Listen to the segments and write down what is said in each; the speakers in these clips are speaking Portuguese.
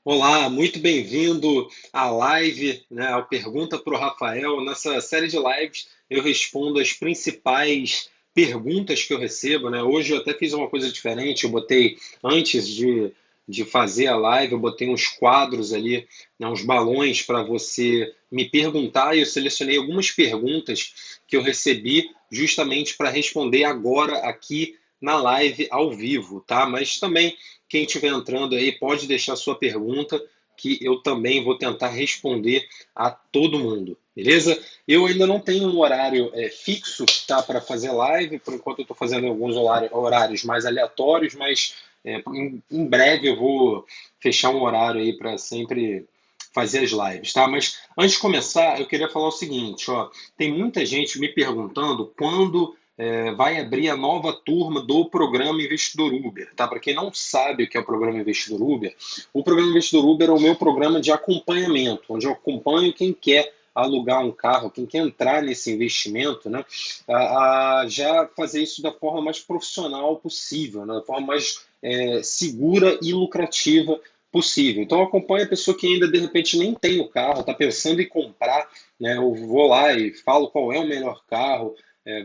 Olá, muito bem-vindo à live, né, a Pergunta para o Rafael. Nessa série de lives, eu respondo as principais perguntas que eu recebo, né? Hoje eu até fiz uma coisa diferente, eu botei, antes de fazer a live, eu botei uns quadros ali, né, uns balões para você me perguntar, e eu selecionei algumas perguntas que eu recebi justamente para responder agora aqui na live ao vivo, tá? Mas também quem estiver entrando aí pode deixar sua pergunta, que eu também vou tentar responder a todo mundo, beleza? Eu ainda não tenho um horário fixo, tá, para fazer live. Por enquanto eu estou fazendo alguns horários mais aleatórios, mas em breve eu vou fechar um horário aí para sempre fazer as lives, tá? Mas antes de começar, eu queria falar o seguinte, ó, tem muita gente me perguntando quando vai abrir a nova turma do programa Investidor Uber, tá? Para quem não sabe o que é o programa Investidor Uber, o programa Investidor Uber é o meu programa de acompanhamento, onde eu acompanho quem quer alugar um carro, quem quer entrar nesse investimento, né, a já fazer isso da forma mais profissional possível, né, da forma mais segura e lucrativa possível. Então, acompanha a pessoa que ainda de repente nem tem o carro, está pensando em comprar, né, eu vou lá e falo qual é o melhor carro,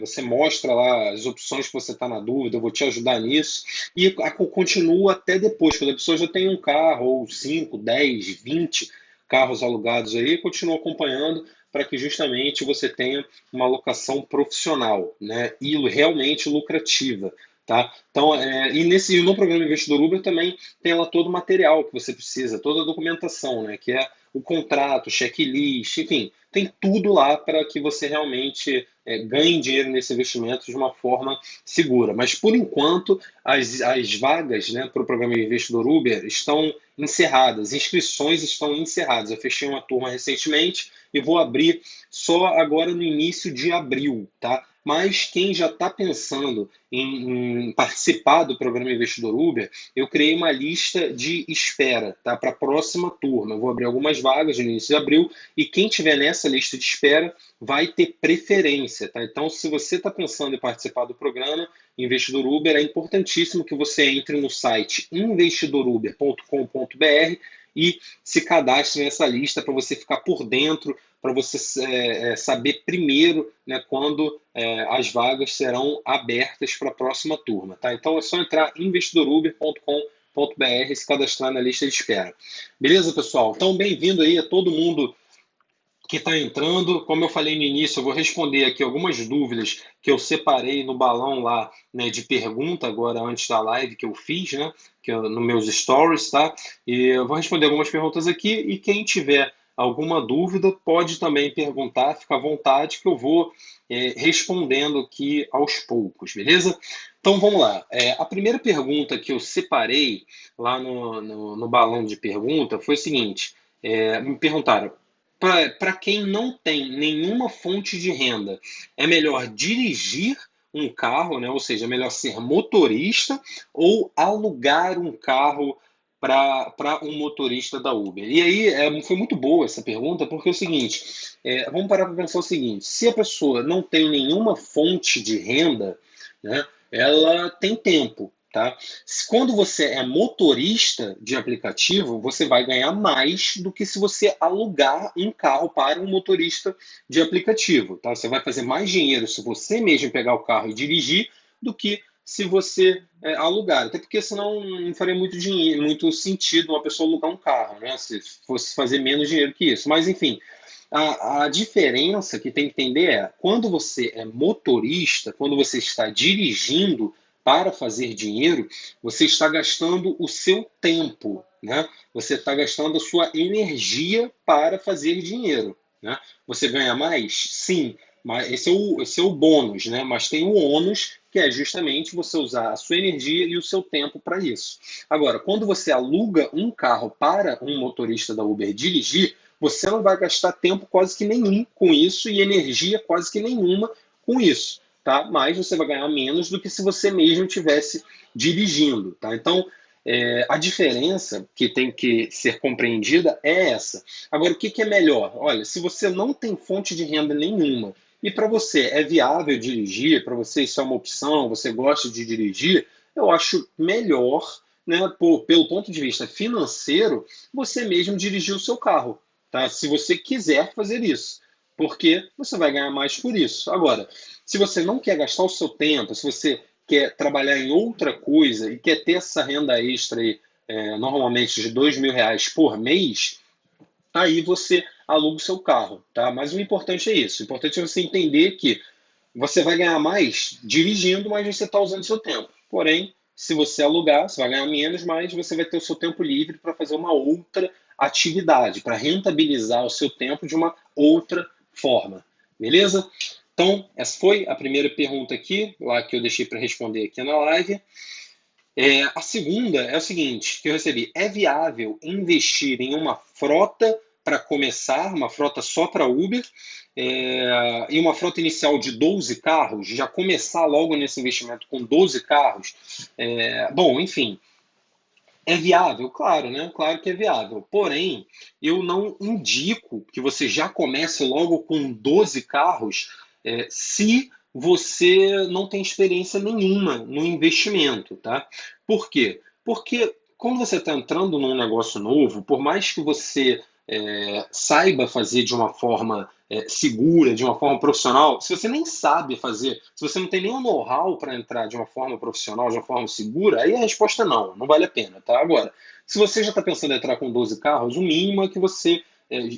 você mostra lá as opções que você está na dúvida, eu vou te ajudar nisso. E continua até depois, quando a pessoa já tem um carro, ou 5, 10, 20 carros alugados aí, continua acompanhando para que justamente você tenha uma locação profissional, né, e realmente lucrativa. Tá? Então, e no programa Investidor Uber também tem lá todo o material que você precisa, toda a documentação, né, que é o contrato, checklist, enfim, tem tudo lá para que você realmente ganhe dinheiro nesse investimento de uma forma segura. Mas, por enquanto, as vagas, né, para o programa Investidor Uber estão encerradas, inscrições estão encerradas. Eu fechei uma turma recentemente e vou abrir só agora no início de abril, tá? Mas quem já está pensando em participar do programa Investidor Uber, eu criei uma lista de espera, tá? Para a próxima turma. Eu vou abrir algumas vagas no início de abril e quem tiver nessa lista de espera vai ter preferência, tá? Então, se você está pensando em participar do programa Investidor Uber, é importantíssimo que você entre no site investidoruber.com.br e se cadastre nessa lista para você ficar por dentro, para você saber primeiro, né, quando as vagas serão abertas para a próxima turma, tá? Então é só entrar em investidoruber.com.br e se cadastrar na lista de espera. Beleza, pessoal? Então, bem-vindo aí a todo mundo que está entrando. Como eu falei no início, eu vou responder aqui algumas dúvidas que eu separei no balão lá, né, de pergunta agora antes da live que eu fiz, né, no meus stories, tá? E eu vou responder algumas perguntas aqui e quem tiver alguma dúvida pode também perguntar, fica à vontade que eu vou respondendo aqui aos poucos, beleza? Então vamos lá. A primeira pergunta que eu separei lá no balão de pergunta foi o seguinte: me perguntaram para quem não tem nenhuma fonte de renda, é melhor dirigir um carro, né? Ou seja, é melhor ser motorista ou alugar um carro para um motorista da Uber? E aí foi muito boa essa pergunta, porque é o seguinte, vamos parar para pensar o seguinte, se a pessoa não tem nenhuma fonte de renda, né, ela tem tempo. Tá? Quando você é motorista de aplicativo, você vai ganhar mais do que se você alugar um carro para um motorista de aplicativo. Tá? Você vai fazer mais dinheiro se você mesmo pegar o carro e dirigir do que se você alugar. Até porque senão não faria muito dinheiro, muito sentido uma pessoa alugar um carro, né? Se fosse fazer menos dinheiro que isso. Mas enfim, a diferença que tem que entender é quando você é motorista, quando você está dirigindo para fazer dinheiro, você está gastando o seu tempo, né? Você está gastando a sua energia para fazer dinheiro, né? Você ganha mais? Sim, mas esse é o bônus, né? Mas tem o ônus, que é justamente você usar a sua energia e o seu tempo para isso. Agora, quando você aluga um carro para um motorista da Uber dirigir, você não vai gastar tempo quase que nenhum com isso e energia quase que nenhuma com isso. Tá? Mas você vai ganhar menos do que se você mesmo estivesse dirigindo. Tá? Então, a diferença que tem que ser compreendida é essa. Agora, o que é melhor? Olha, se você não tem fonte de renda nenhuma e para você é viável dirigir, para você isso é uma opção, você gosta de dirigir, eu acho melhor né, pelo ponto de vista financeiro, você mesmo dirigir o seu carro, tá? Se você quiser fazer isso, porque você vai ganhar mais por isso. Agora, se você não quer gastar o seu tempo, se você quer trabalhar em outra coisa e quer ter essa renda extra aí, normalmente de R$ 2.000 por mês, aí você aluga o seu carro, tá? Mas o importante é isso. O importante é você entender que você vai ganhar mais dirigindo, mas você está usando seu tempo. Porém, se você alugar, você vai ganhar menos, mas você vai ter o seu tempo livre para fazer uma outra atividade, para rentabilizar o seu tempo de uma outra forma. Beleza? Então, essa foi a primeira pergunta aqui, lá que eu deixei para responder aqui na live. A segunda é o seguinte, que eu recebi: é viável investir em uma frota para começar, uma frota só para Uber, e uma frota inicial de 12 carros, já começar logo nesse investimento com 12 carros? Bom, enfim, é viável? Claro, né? Claro que é viável. Porém, eu não indico que você já comece logo com 12 carros, se você não tem experiência nenhuma no investimento, tá? Por quê? Porque quando você está entrando num negócio novo, por mais que você saiba fazer de uma forma segura, de uma forma profissional, se você nem sabe fazer, se você não tem nenhum know-how para entrar de uma forma profissional, de uma forma segura, aí a resposta é não, não vale a pena, tá? Agora, se você já está pensando em entrar com 12 carros, o mínimo é que você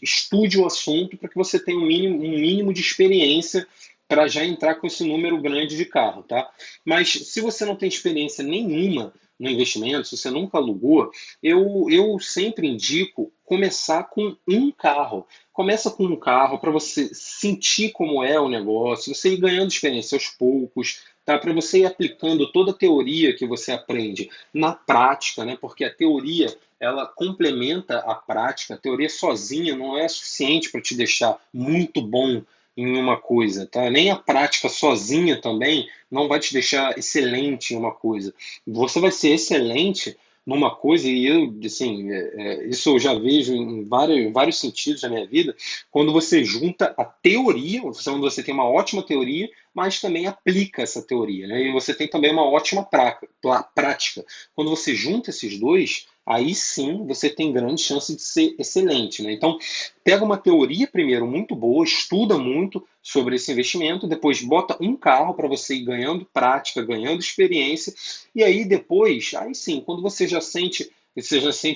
estude o assunto para que você tenha um mínimo de experiência para já entrar com esse número grande de carro, tá? Mas se você não tem experiência nenhuma no investimento, se você nunca alugou, eu sempre indico começar com um carro. Começa com um carro para você sentir como é o negócio, você ir ganhando experiência aos poucos, tá? Para você ir aplicando toda a teoria que você aprende na prática, né? Porque a teoria ela complementa a prática. A teoria sozinha não é suficiente para te deixar muito bom em uma coisa, tá? Nem a prática sozinha também não vai te deixar excelente em uma coisa. Você vai ser excelente numa coisa, e eu, assim, isso eu já vejo em vários sentidos da minha vida, quando você junta a teoria, quando você tem uma ótima teoria, mas também aplica essa teoria, né? E você tem também uma ótima prática. Quando você junta esses dois, aí sim você tem grande chance de ser excelente, né? Então, pega uma teoria primeiro muito boa, estuda muito sobre esse investimento, depois bota um carro para você ir ganhando prática, ganhando experiência, e aí depois, aí sim, quando você já sente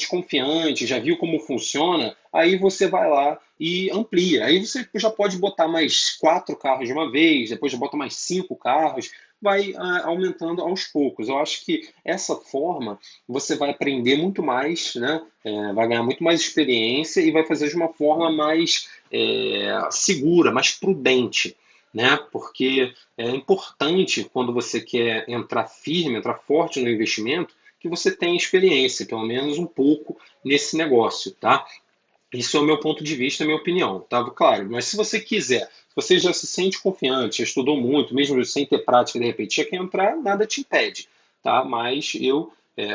confiante, já viu como funciona, aí você vai lá e amplia. Aí você já pode botar mais 4 carros de uma vez, depois já bota mais 5 carros, vai aumentando aos poucos. Eu acho que essa forma você vai aprender muito mais, né? Vai ganhar muito mais experiência e vai fazer de uma forma mais segura, mais prudente, né? Porque é importante, quando você quer entrar firme, entrar forte no investimento, que você tenha experiência, pelo menos um pouco, nesse negócio, tá? Isso é o meu ponto de vista, a minha opinião, tá? Claro, mas se você quiser, se você já se sente confiante, já estudou muito, mesmo sem ter prática, de repente já quer entrar, nada te impede, tá? Mas eu,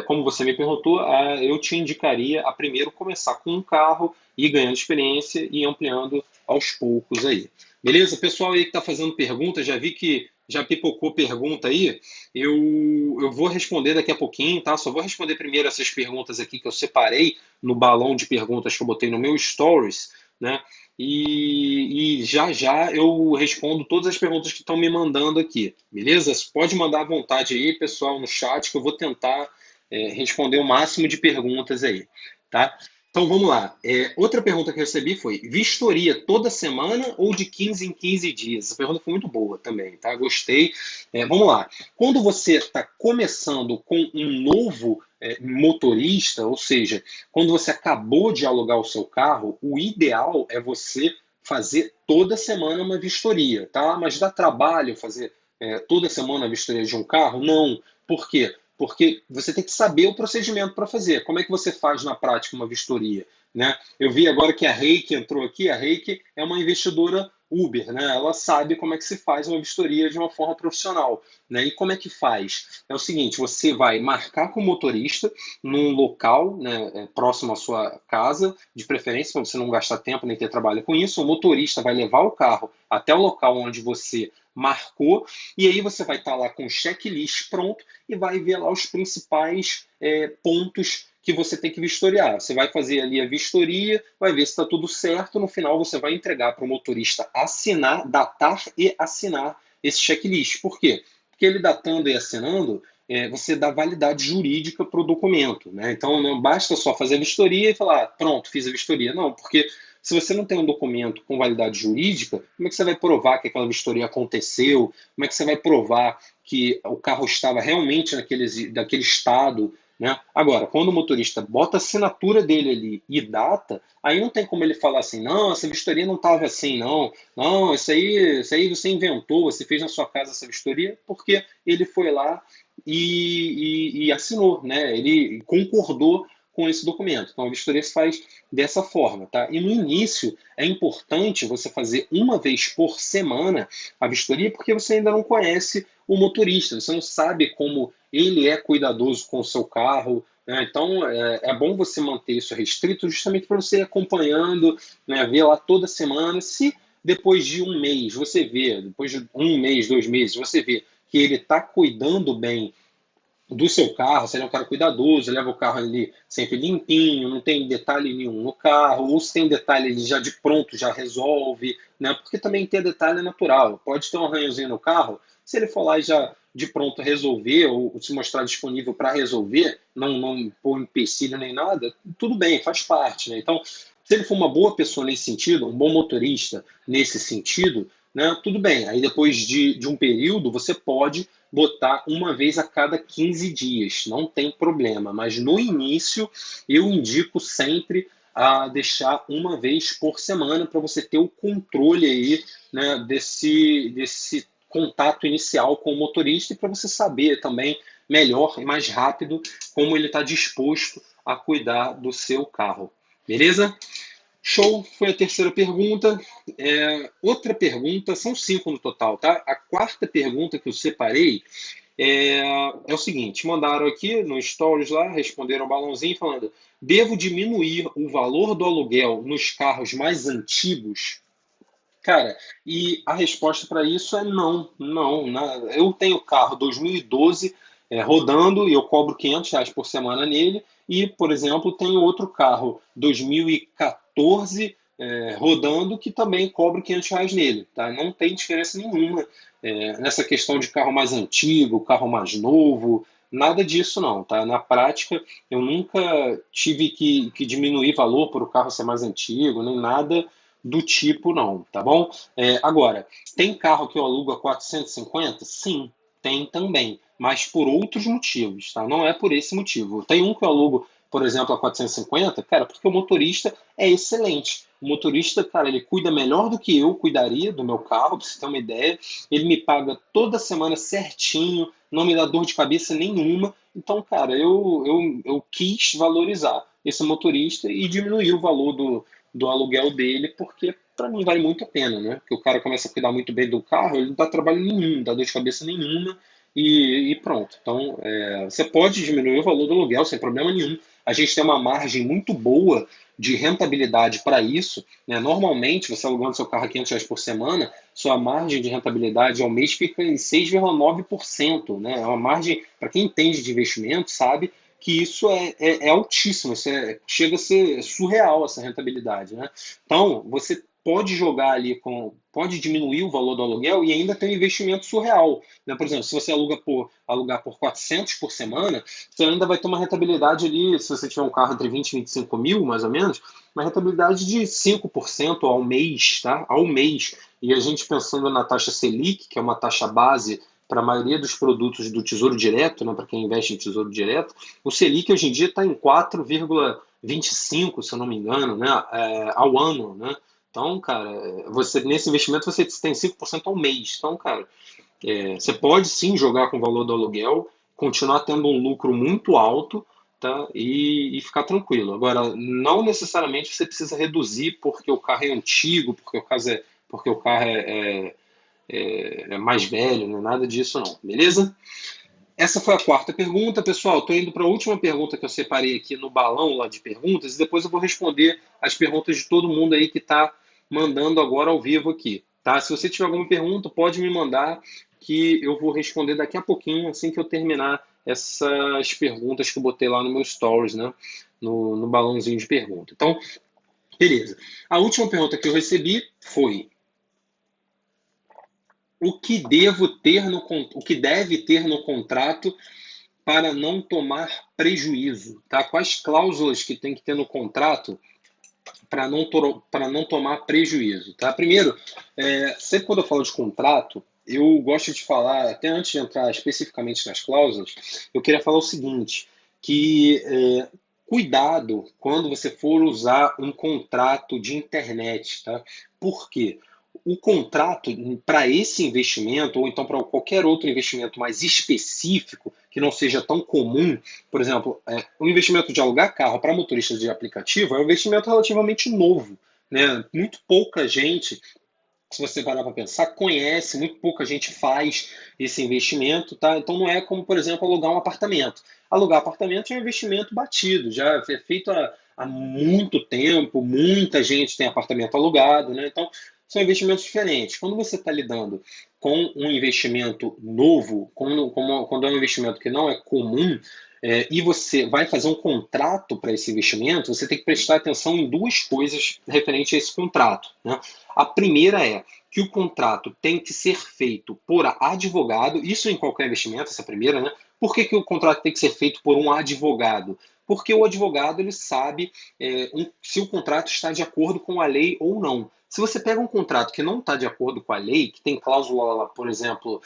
como você me perguntou, eu te indicaria a primeiro começar com um carro, ir ganhando experiência e ir ampliando aos poucos aí. Beleza? Pessoal aí que está fazendo pergunta, já vi que já pipocou pergunta aí, eu vou responder daqui a pouquinho, tá? Só vou responder primeiro essas perguntas aqui que eu separei no balão de perguntas que eu botei no meu Stories, né? E já já eu respondo todas as perguntas que estão me mandando aqui, beleza? Pode mandar à vontade aí, pessoal, no chat, que eu vou tentar responder o máximo de perguntas aí, tá? Então vamos lá. Outra pergunta que eu recebi foi: vistoria toda semana ou de 15 em 15 dias? Essa pergunta foi muito boa também, tá? Gostei. Vamos lá. Quando você está começando com um novo motorista, ou seja, quando você acabou de alugar o seu carro, o ideal é você fazer toda semana uma vistoria, tá? Mas dá trabalho fazer toda semana a vistoria de um carro? Não. Por quê? Porque você tem que saber o procedimento para fazer. Como é que você faz na prática uma vistoria, né? Eu vi agora que a Reiki entrou aqui. A Reiki é uma investidora Uber, né? Ela sabe como é que se faz uma vistoria de uma forma profissional, né? E como é que faz? É o seguinte, você vai marcar com o motorista num local, né, próximo à sua casa, de preferência, para você não gastar tempo nem ter trabalho com isso. O motorista vai levar o carro até o local onde você marcou, e aí você vai estar lá com o checklist pronto e vai ver lá os principais pontos que você tem que vistoriar. Você vai fazer ali a vistoria, vai ver se está tudo certo, no final você vai entregar para o motorista assinar, datar e assinar esse checklist. Por quê? Porque ele datando e assinando, você dá validade jurídica para o documento, né? Então não basta só fazer a vistoria e falar, ah, pronto, fiz a vistoria. Não, porque se você não tem um documento com validade jurídica, como é que você vai provar que aquela vistoria aconteceu? Como é que você vai provar que o carro estava realmente daquele estado, né? Agora, quando o motorista bota a assinatura dele ali e data, aí não tem como ele falar assim, não, essa vistoria não estava assim, não, não, isso aí você inventou, você fez na sua casa essa vistoria, porque ele foi lá e assinou, né? Ele concordou com esse documento. Então a vistoria se faz dessa forma, tá? E no início é importante você fazer uma vez por semana a vistoria, porque você ainda não conhece o motorista, você não sabe como ele é cuidadoso com o seu carro, né? Então é bom você manter isso restrito justamente para você ir acompanhando, né? Ver lá toda semana. Se depois de um mês você vê, depois de um mês, 2 meses, você vê que ele está cuidando bem do seu carro, se ele é um cara cuidadoso, leva o carro ali sempre limpinho, não tem detalhe nenhum no carro, ou se tem detalhe ele já de pronto já resolve, né? Porque também ter detalhe é natural. Pode ter um arranhãozinho no carro, se ele for lá e já de pronto resolver, ou se mostrar disponível para resolver, não pôr empecilho nem nada, tudo bem, faz parte, né? Então, se ele for uma boa pessoa nesse sentido, um bom motorista nesse sentido, né, tudo bem. Aí depois de um período, você pode botar uma vez a cada 15 dias, não tem problema. Mas no início, eu indico sempre a deixar uma vez por semana para você ter o controle aí, né, desse contato inicial com o motorista e para você saber também melhor e mais rápido como ele está disposto a cuidar do seu carro. Beleza? Show, foi a terceira pergunta. Outra pergunta, são cinco no total, tá? A quarta pergunta que eu separei é o seguinte: mandaram aqui no Stories lá, responderam ao balãozinho falando: devo diminuir o valor do aluguel nos carros mais antigos? Cara, e a resposta para isso é não, não. Eu tenho carro 2012 rodando e eu cobro R$ 500 por semana nele. E, por exemplo, tenho outro carro 2014 rodando que também cobro R$ 500 nele. Tá? Não tem diferença nenhuma nessa questão de carro mais antigo, carro mais novo. Nada disso não, tá? Na prática, eu nunca tive que diminuir valor por o carro ser mais antigo, nem nada do tipo, não, tá bom? Agora, tem carro que eu alugo a 450? Sim, tem também, mas por outros motivos, tá? Não é por esse motivo. Tem um que eu alugo, por exemplo, a 450, cara, porque o motorista é excelente. O motorista, cara, ele cuida melhor do que eu cuidaria do meu carro, pra você ter uma ideia. Ele me paga toda semana certinho, não me dá dor de cabeça nenhuma. Então, cara, eu quis valorizar esse motorista e diminuir o valor do aluguel dele, porque para mim vale muito a pena, né? Porque o cara começa a cuidar muito bem do carro, ele não dá trabalho nenhum, não dá dor de cabeça nenhuma e pronto. Então, você pode diminuir o valor do aluguel sem problema nenhum. A gente tem uma margem muito boa de rentabilidade para isso, né? Normalmente, você alugando seu carro a R$ 500 por semana, sua margem de rentabilidade ao mês fica em 6,9%, né? É uma margem, para quem entende de investimento, sabe que isso é altíssimo, chega a ser surreal essa rentabilidade, né? Então, você pode jogar ali pode diminuir o valor do aluguel e ainda ter um investimento surreal, né? Por exemplo, se você alugar por 400 por semana, você ainda vai ter uma rentabilidade ali, se você tiver um carro entre 20 e 25 mil, mais ou menos, uma rentabilidade de 5% ao mês, tá? Ao mês. E a gente pensando na taxa Selic, que é uma taxa base para a maioria dos produtos do Tesouro Direto, né, para quem investe em Tesouro Direto, o Selic hoje em dia está em 4,25, se eu não me engano, né, ao ano. Né? Então, cara, nesse investimento você tem 5% ao mês. Então, cara, você pode sim jogar com o valor do aluguel, continuar tendo um lucro muito alto, tá? E ficar tranquilo. Agora, não necessariamente você precisa reduzir porque o carro é antigo, porque o carro porque o carro é mais velho, não é nada disso não, beleza? Essa foi a quarta pergunta, pessoal. Estou indo para a última pergunta que eu separei aqui no balão lá de perguntas e depois eu vou responder as perguntas de todo mundo aí que está mandando agora ao vivo aqui, tá? Se você tiver alguma pergunta, pode me mandar que eu vou responder daqui a pouquinho, assim que eu terminar essas perguntas que eu botei lá no meu stories, né? No balãozinho de pergunta. Então, beleza. A última pergunta que eu recebi foi: o que deve ter no contrato para não tomar prejuízo, tá? Quais cláusulas que tem que ter no contrato para não tomar prejuízo, tá? Primeiro, sempre quando eu falo de contrato, eu gosto de falar, até antes de entrar especificamente nas cláusulas, eu queria falar o seguinte, que cuidado quando você for usar um contrato de internet, tá? Por quê? O contrato para esse investimento, ou então para qualquer outro investimento mais específico, que não seja tão comum, por exemplo, o investimento de alugar carro para motoristas de aplicativo é um investimento relativamente novo, né? Muito pouca gente, se você parar para pensar, conhece, muito pouca gente faz esse investimento, tá? Então não é como, por exemplo, alugar um apartamento. Alugar apartamento é um investimento batido, já é feito há muito tempo, muita gente tem apartamento alugado, né? Então são investimentos diferentes. Quando você está lidando com um investimento novo, quando é um investimento que não é comum, e você vai fazer um contrato para esse investimento, você tem que prestar atenção em duas coisas referente a esse contrato, né? A primeira é que o contrato tem que ser feito por advogado, isso em qualquer investimento, essa é a primeira, né? Por que o contrato tem que ser feito por um advogado? Porque o advogado ele sabe se o contrato está de acordo com a lei ou não. Se você pega um contrato que não está de acordo com a lei, que tem cláusula, por exemplo,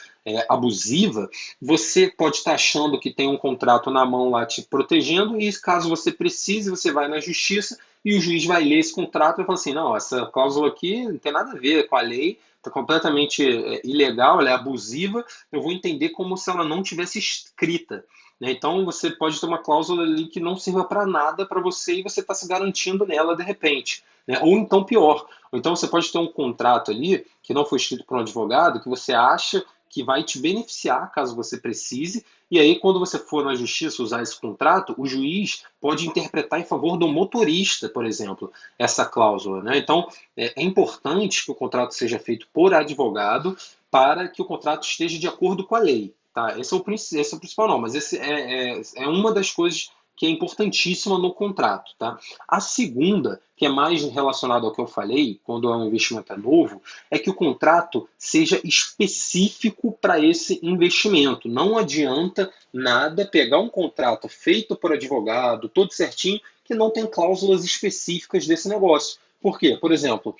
abusiva, você pode estar achando que tem um contrato na mão lá te protegendo, e caso você precise, você vai na justiça e o juiz vai ler esse contrato e falar assim, não, essa cláusula aqui não tem nada a ver com a lei, está completamente ilegal, ela é abusiva, eu vou entender como se ela não tivesse escrita. Né? Então você pode ter uma cláusula ali que não sirva para nada para você e você está se garantindo nela de repente. Né? Ou então pior, ou então você pode ter um contrato ali que não foi escrito por um advogado, que você acha que vai te beneficiar caso você precise, e aí quando você for na justiça usar esse contrato, o juiz pode interpretar em favor do motorista, por exemplo, essa cláusula. Né? Então é importante que o contrato seja feito por advogado para que o contrato esteja de acordo com a lei. Tá? Esse é o principal não, mas esse é uma das coisas que é importantíssima no contrato. Tá? A segunda, que é mais relacionada ao que eu falei, quando é um investimento novo, é que o contrato seja específico para esse investimento. Não adianta nada pegar um contrato feito por advogado, todo certinho, que não tem cláusulas específicas desse negócio. Por quê? Por exemplo,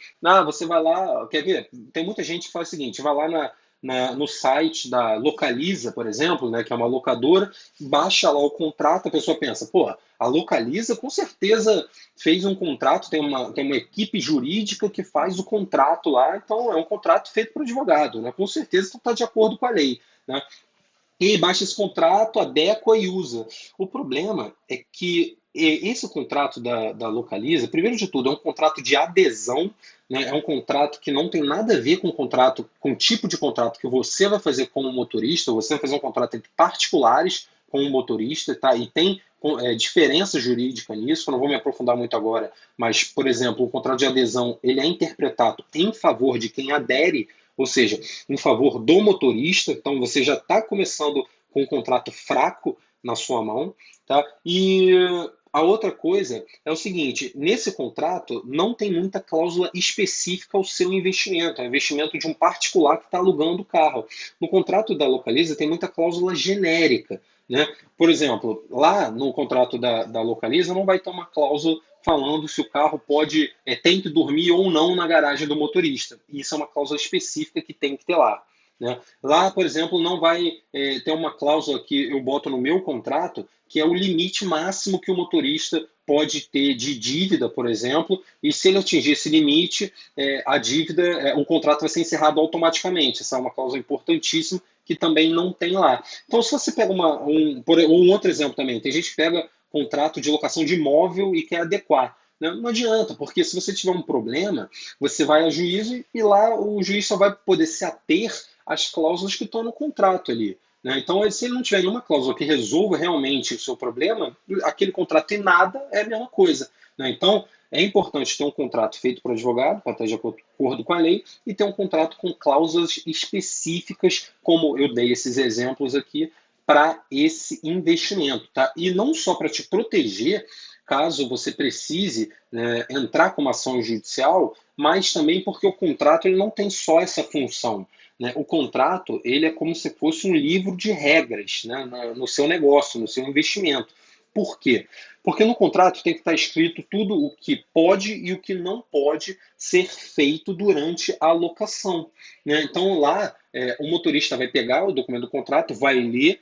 você vai lá, quer ver? Tem muita gente que faz o seguinte, vai lá no site da Localiza, por exemplo, né, que é uma locadora, baixa lá o contrato, a pessoa pensa, pô, a Localiza com certeza fez um contrato, tem uma equipe jurídica que faz o contrato lá, então é um contrato feito por advogado, né, com certeza está de acordo com a lei. Né? E baixa esse contrato, adequa e usa. O problema é que esse contrato da Localiza, primeiro de tudo, é um contrato de adesão, né? É um contrato que não tem nada a ver com com o tipo de contrato que você vai fazer como motorista, você vai fazer um contrato entre particulares com o motorista, tá? E tem diferença jurídica nisso, eu não vou me aprofundar muito agora, mas, por exemplo, o contrato de adesão ele é interpretado em favor de quem adere, ou seja, em favor do motorista, então você já está começando com um contrato fraco na sua mão, tá? E a outra coisa é o seguinte, nesse contrato não tem muita cláusula específica ao seu investimento, é um investimento de um particular que está alugando o carro. No contrato da Localiza tem muita cláusula genérica, né? Por exemplo, lá no contrato da Localiza não vai ter uma cláusula falando se o carro tem que dormir ou não na garagem do motorista. Isso é uma cláusula específica que tem que ter lá. Né? Lá, por exemplo, não vai ter uma cláusula que eu boto no meu contrato, que é o limite máximo que o motorista pode ter de dívida, por exemplo, e se ele atingir esse limite, o contrato vai ser encerrado automaticamente. Essa é uma cláusula importantíssima que também não tem lá. Então, se você pega um outro exemplo também, tem gente que pega contrato de locação de imóvel e quer adequar. né? Não adianta, porque se você tiver um problema, você vai a juízo e lá o juiz só vai poder se ater às cláusulas que estão no contrato ali. Né? Então, se ele não tiver nenhuma cláusula que resolva realmente o seu problema, aquele contrato em nada é a mesma coisa. Né? Então, é importante ter um contrato feito por advogado, para estar de acordo com a lei, e ter um contrato com cláusulas específicas, como eu dei esses exemplos aqui, para esse investimento. Tá? E não só para te proteger, caso você precise, né, entrar com uma ação judicial, mas também porque o contrato ele não tem só essa função. Né? O contrato ele é como se fosse um livro de regras, né, no seu negócio, no seu investimento. Por quê? Porque no contrato tem que estar escrito tudo o que pode e o que não pode ser feito durante a locação. Né? Então lá o motorista vai pegar o documento do contrato, vai ler,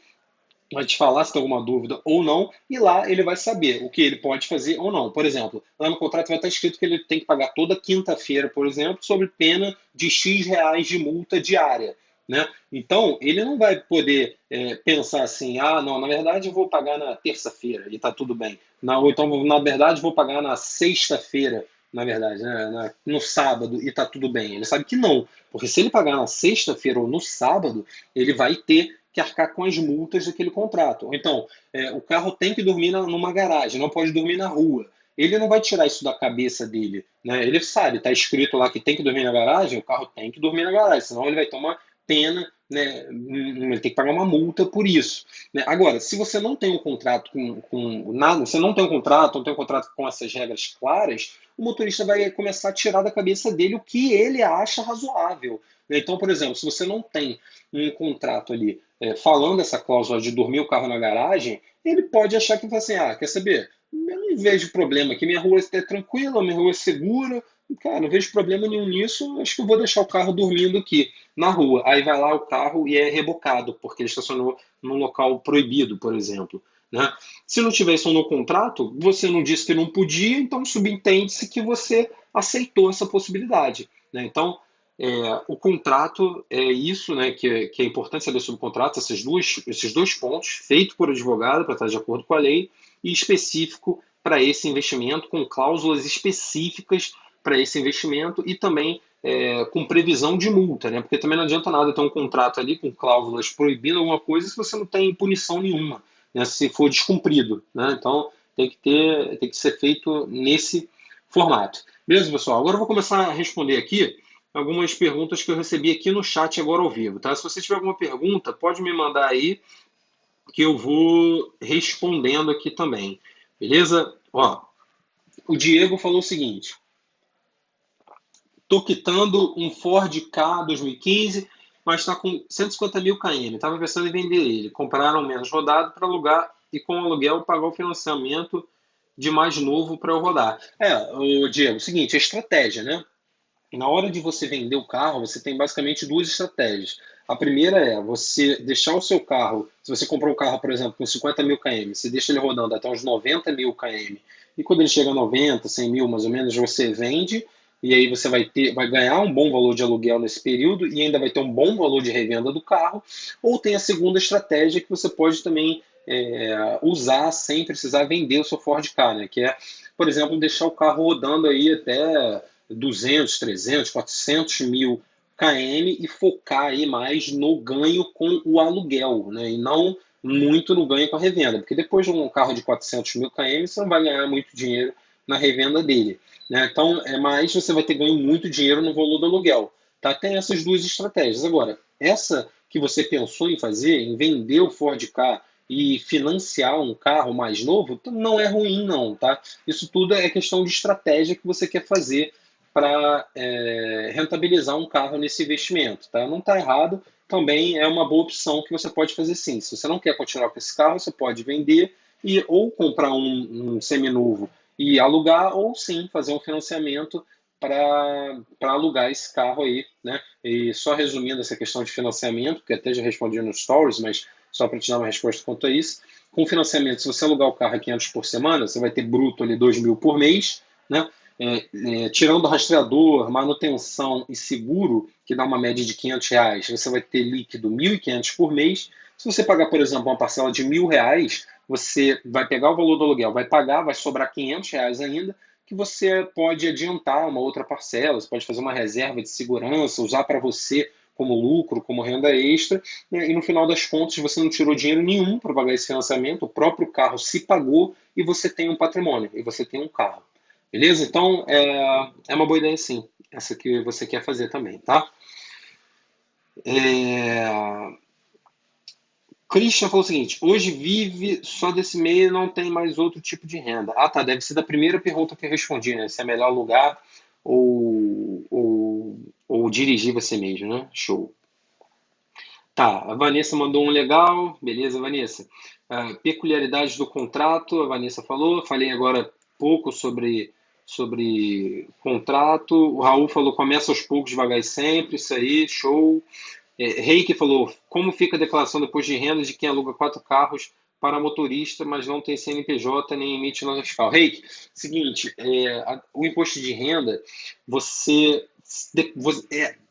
vai te falar se tem alguma dúvida ou não, e lá ele vai saber o que ele pode fazer ou não. Por exemplo, lá no contrato vai estar escrito que ele tem que pagar toda quinta-feira, por exemplo, sob pena de X reais de multa diária. Né? Então, ele não vai poder pensar assim, ah, não, na verdade eu vou pagar na terça-feira e está tudo bem. Ou então, na verdade, eu vou pagar na sexta-feira, na verdade, né? No sábado e está tudo bem. Ele sabe que não, porque se ele pagar na sexta-feira ou no sábado, ele vai ter que arcar com as multas daquele contrato. Ou então, o carro tem que dormir numa garagem, não pode dormir na rua. Ele não vai tirar isso da cabeça dele. Né? Ele sabe, está escrito lá que tem que dormir na garagem, o carro tem que dormir na garagem, senão ele vai ter uma pena, né? Ele tem que pagar uma multa por isso. Né? Agora, se você não tem um contrato com nada, você não tem um contrato, não tem um contrato com essas regras claras, o motorista vai começar a tirar da cabeça dele o que ele acha razoável. Né? Então, por exemplo, se você não tem um contrato ali falando essa cláusula de dormir o carro na garagem, ele pode achar que assim, quer saber? Eu não vejo problema aqui, minha rua é tranquila, minha rua é segura, cara, não vejo problema nenhum nisso, acho que eu vou deixar o carro dormindo aqui na rua. Aí vai lá o carro e é rebocado, porque ele estacionou num local proibido, por exemplo. Né? Se não tivesse um no contrato, você não disse que não podia, então subentende-se que você aceitou essa possibilidade. Né? Então, o contrato é isso, né, que é importante saber sobre o contrato, esses dois pontos, feito por advogado para estar de acordo com a lei, e específico para esse investimento, com cláusulas específicas para esse investimento e também com previsão de multa, né? Porque também não adianta nada ter um contrato ali com cláusulas proibindo alguma coisa se você não tem punição nenhuma, né, se for descumprido. Né? Então tem que ser feito nesse formato. Beleza, pessoal? Agora eu vou começar a responder aqui algumas perguntas que eu recebi aqui no chat agora ao vivo. Tá? Se você tiver alguma pergunta, pode me mandar aí que eu vou respondendo aqui também. Beleza? Ó, o Diego falou o seguinte: estou quitando um Ford Ka 2015, mas está com 150 mil km. Estava pensando em vender ele. Compraram menos rodado para alugar e com o aluguel pagar o financiamento de mais novo para eu rodar. O Diego, o seguinte, a estratégia, né? Na hora de você vender o carro, você tem basicamente duas estratégias. A primeira é você deixar o seu carro, se você comprou um carro, por exemplo, com 50 mil km, você deixa ele rodando até uns 90 mil km, e quando ele chega a 90, 100 mil mais ou menos, você vende, e aí você vai ganhar um bom valor de aluguel nesse período, e ainda vai ter um bom valor de revenda do carro. Ou tem a segunda estratégia que você pode também usar sem precisar vender o seu Ford Ka, né? Que é, por exemplo, deixar o carro rodando aí até 200, 300, 400 mil km e focar aí mais no ganho com o aluguel, né? E não muito no ganho com a revenda, porque depois de um carro de 400 mil km você não vai ganhar muito dinheiro na revenda dele. Né? Então, mais você vai ter ganho muito dinheiro no valor do aluguel. Tá? Tem essas duas estratégias. Agora, essa que você pensou em fazer, em vender o Ford Ka e financiar um carro mais novo, não é ruim não, tá? Isso tudo é questão de estratégia que você quer fazer para rentabilizar um carro nesse investimento. Tá? Não está errado, também é uma boa opção que você pode fazer sim. Se você não quer continuar com esse carro, você pode vender e ou comprar um seminovo e alugar, ou sim fazer um financiamento para alugar esse carro aí. Né? E só resumindo essa questão de financiamento, que até já respondi nos stories, mas só para te dar uma resposta quanto a isso, com financiamento, se você alugar o carro a 500 por semana, você vai ter bruto ali 2.000 por mês, né? Tirando rastreador, manutenção e seguro, que dá uma média de R$ 500, você vai ter líquido 1.500 por mês. Se você pagar, por exemplo, uma parcela de R$ 1.000, você vai pegar o valor do aluguel, vai pagar, vai sobrar R$ 500 ainda, que você pode adiantar uma outra parcela, você pode fazer uma reserva de segurança, usar para você como lucro, como renda extra, né? E no final das contas você não tirou dinheiro nenhum para pagar esse financiamento, o próprio carro se pagou e você tem um patrimônio, e você tem um carro. Beleza? Então é uma boa ideia sim, essa que você quer fazer também, tá? É, Christian falou o seguinte: hoje vive só desse meio e não tem mais outro tipo de renda. Ah, tá. Deve ser da primeira pergunta que eu respondi, né? Se é melhor alugar ou dirigir você mesmo, né? Show. Tá, a Vanessa mandou um legal. Beleza, Vanessa. Peculiaridades do contrato, a Vanessa falou. Falei agora pouco sobre contrato. O Raul falou: começa aos poucos, devagar e sempre. Isso aí, show. Reiki falou, como fica a declaração depois de renda de quem aluga 4 carros para motorista, mas não tem CNPJ nem emite nota fiscal? Reiki, seguinte, o imposto de renda,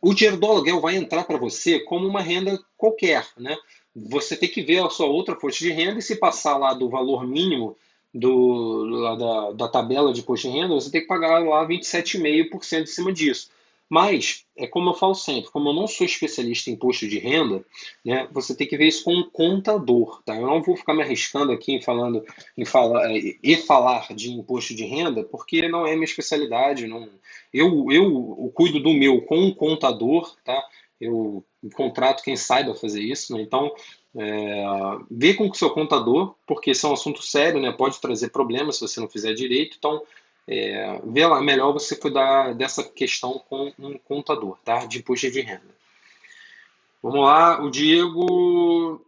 o dinheiro do aluguel vai entrar para você como uma renda qualquer, né? Você tem que ver a sua outra fonte de renda e se passar lá do valor mínimo lá da tabela de imposto de renda, você tem que pagar lá 27,5% em cima disso. Mas, é como eu falo sempre, como eu não sou especialista em imposto de renda, né, você tem que ver isso com um contador, tá? Eu não vou ficar me arriscando aqui falar de imposto de renda, porque não é minha especialidade. Não, eu cuido do meu com um contador, tá? Eu contrato quem saiba fazer isso, né? Então, vê com o seu contador, porque esse é um assunto sério, né? Pode trazer problemas se você não fizer direito. Então, vê lá, melhor você cuidar dessa questão com um contador, tá? De imposto de renda. Vamos lá, o Diego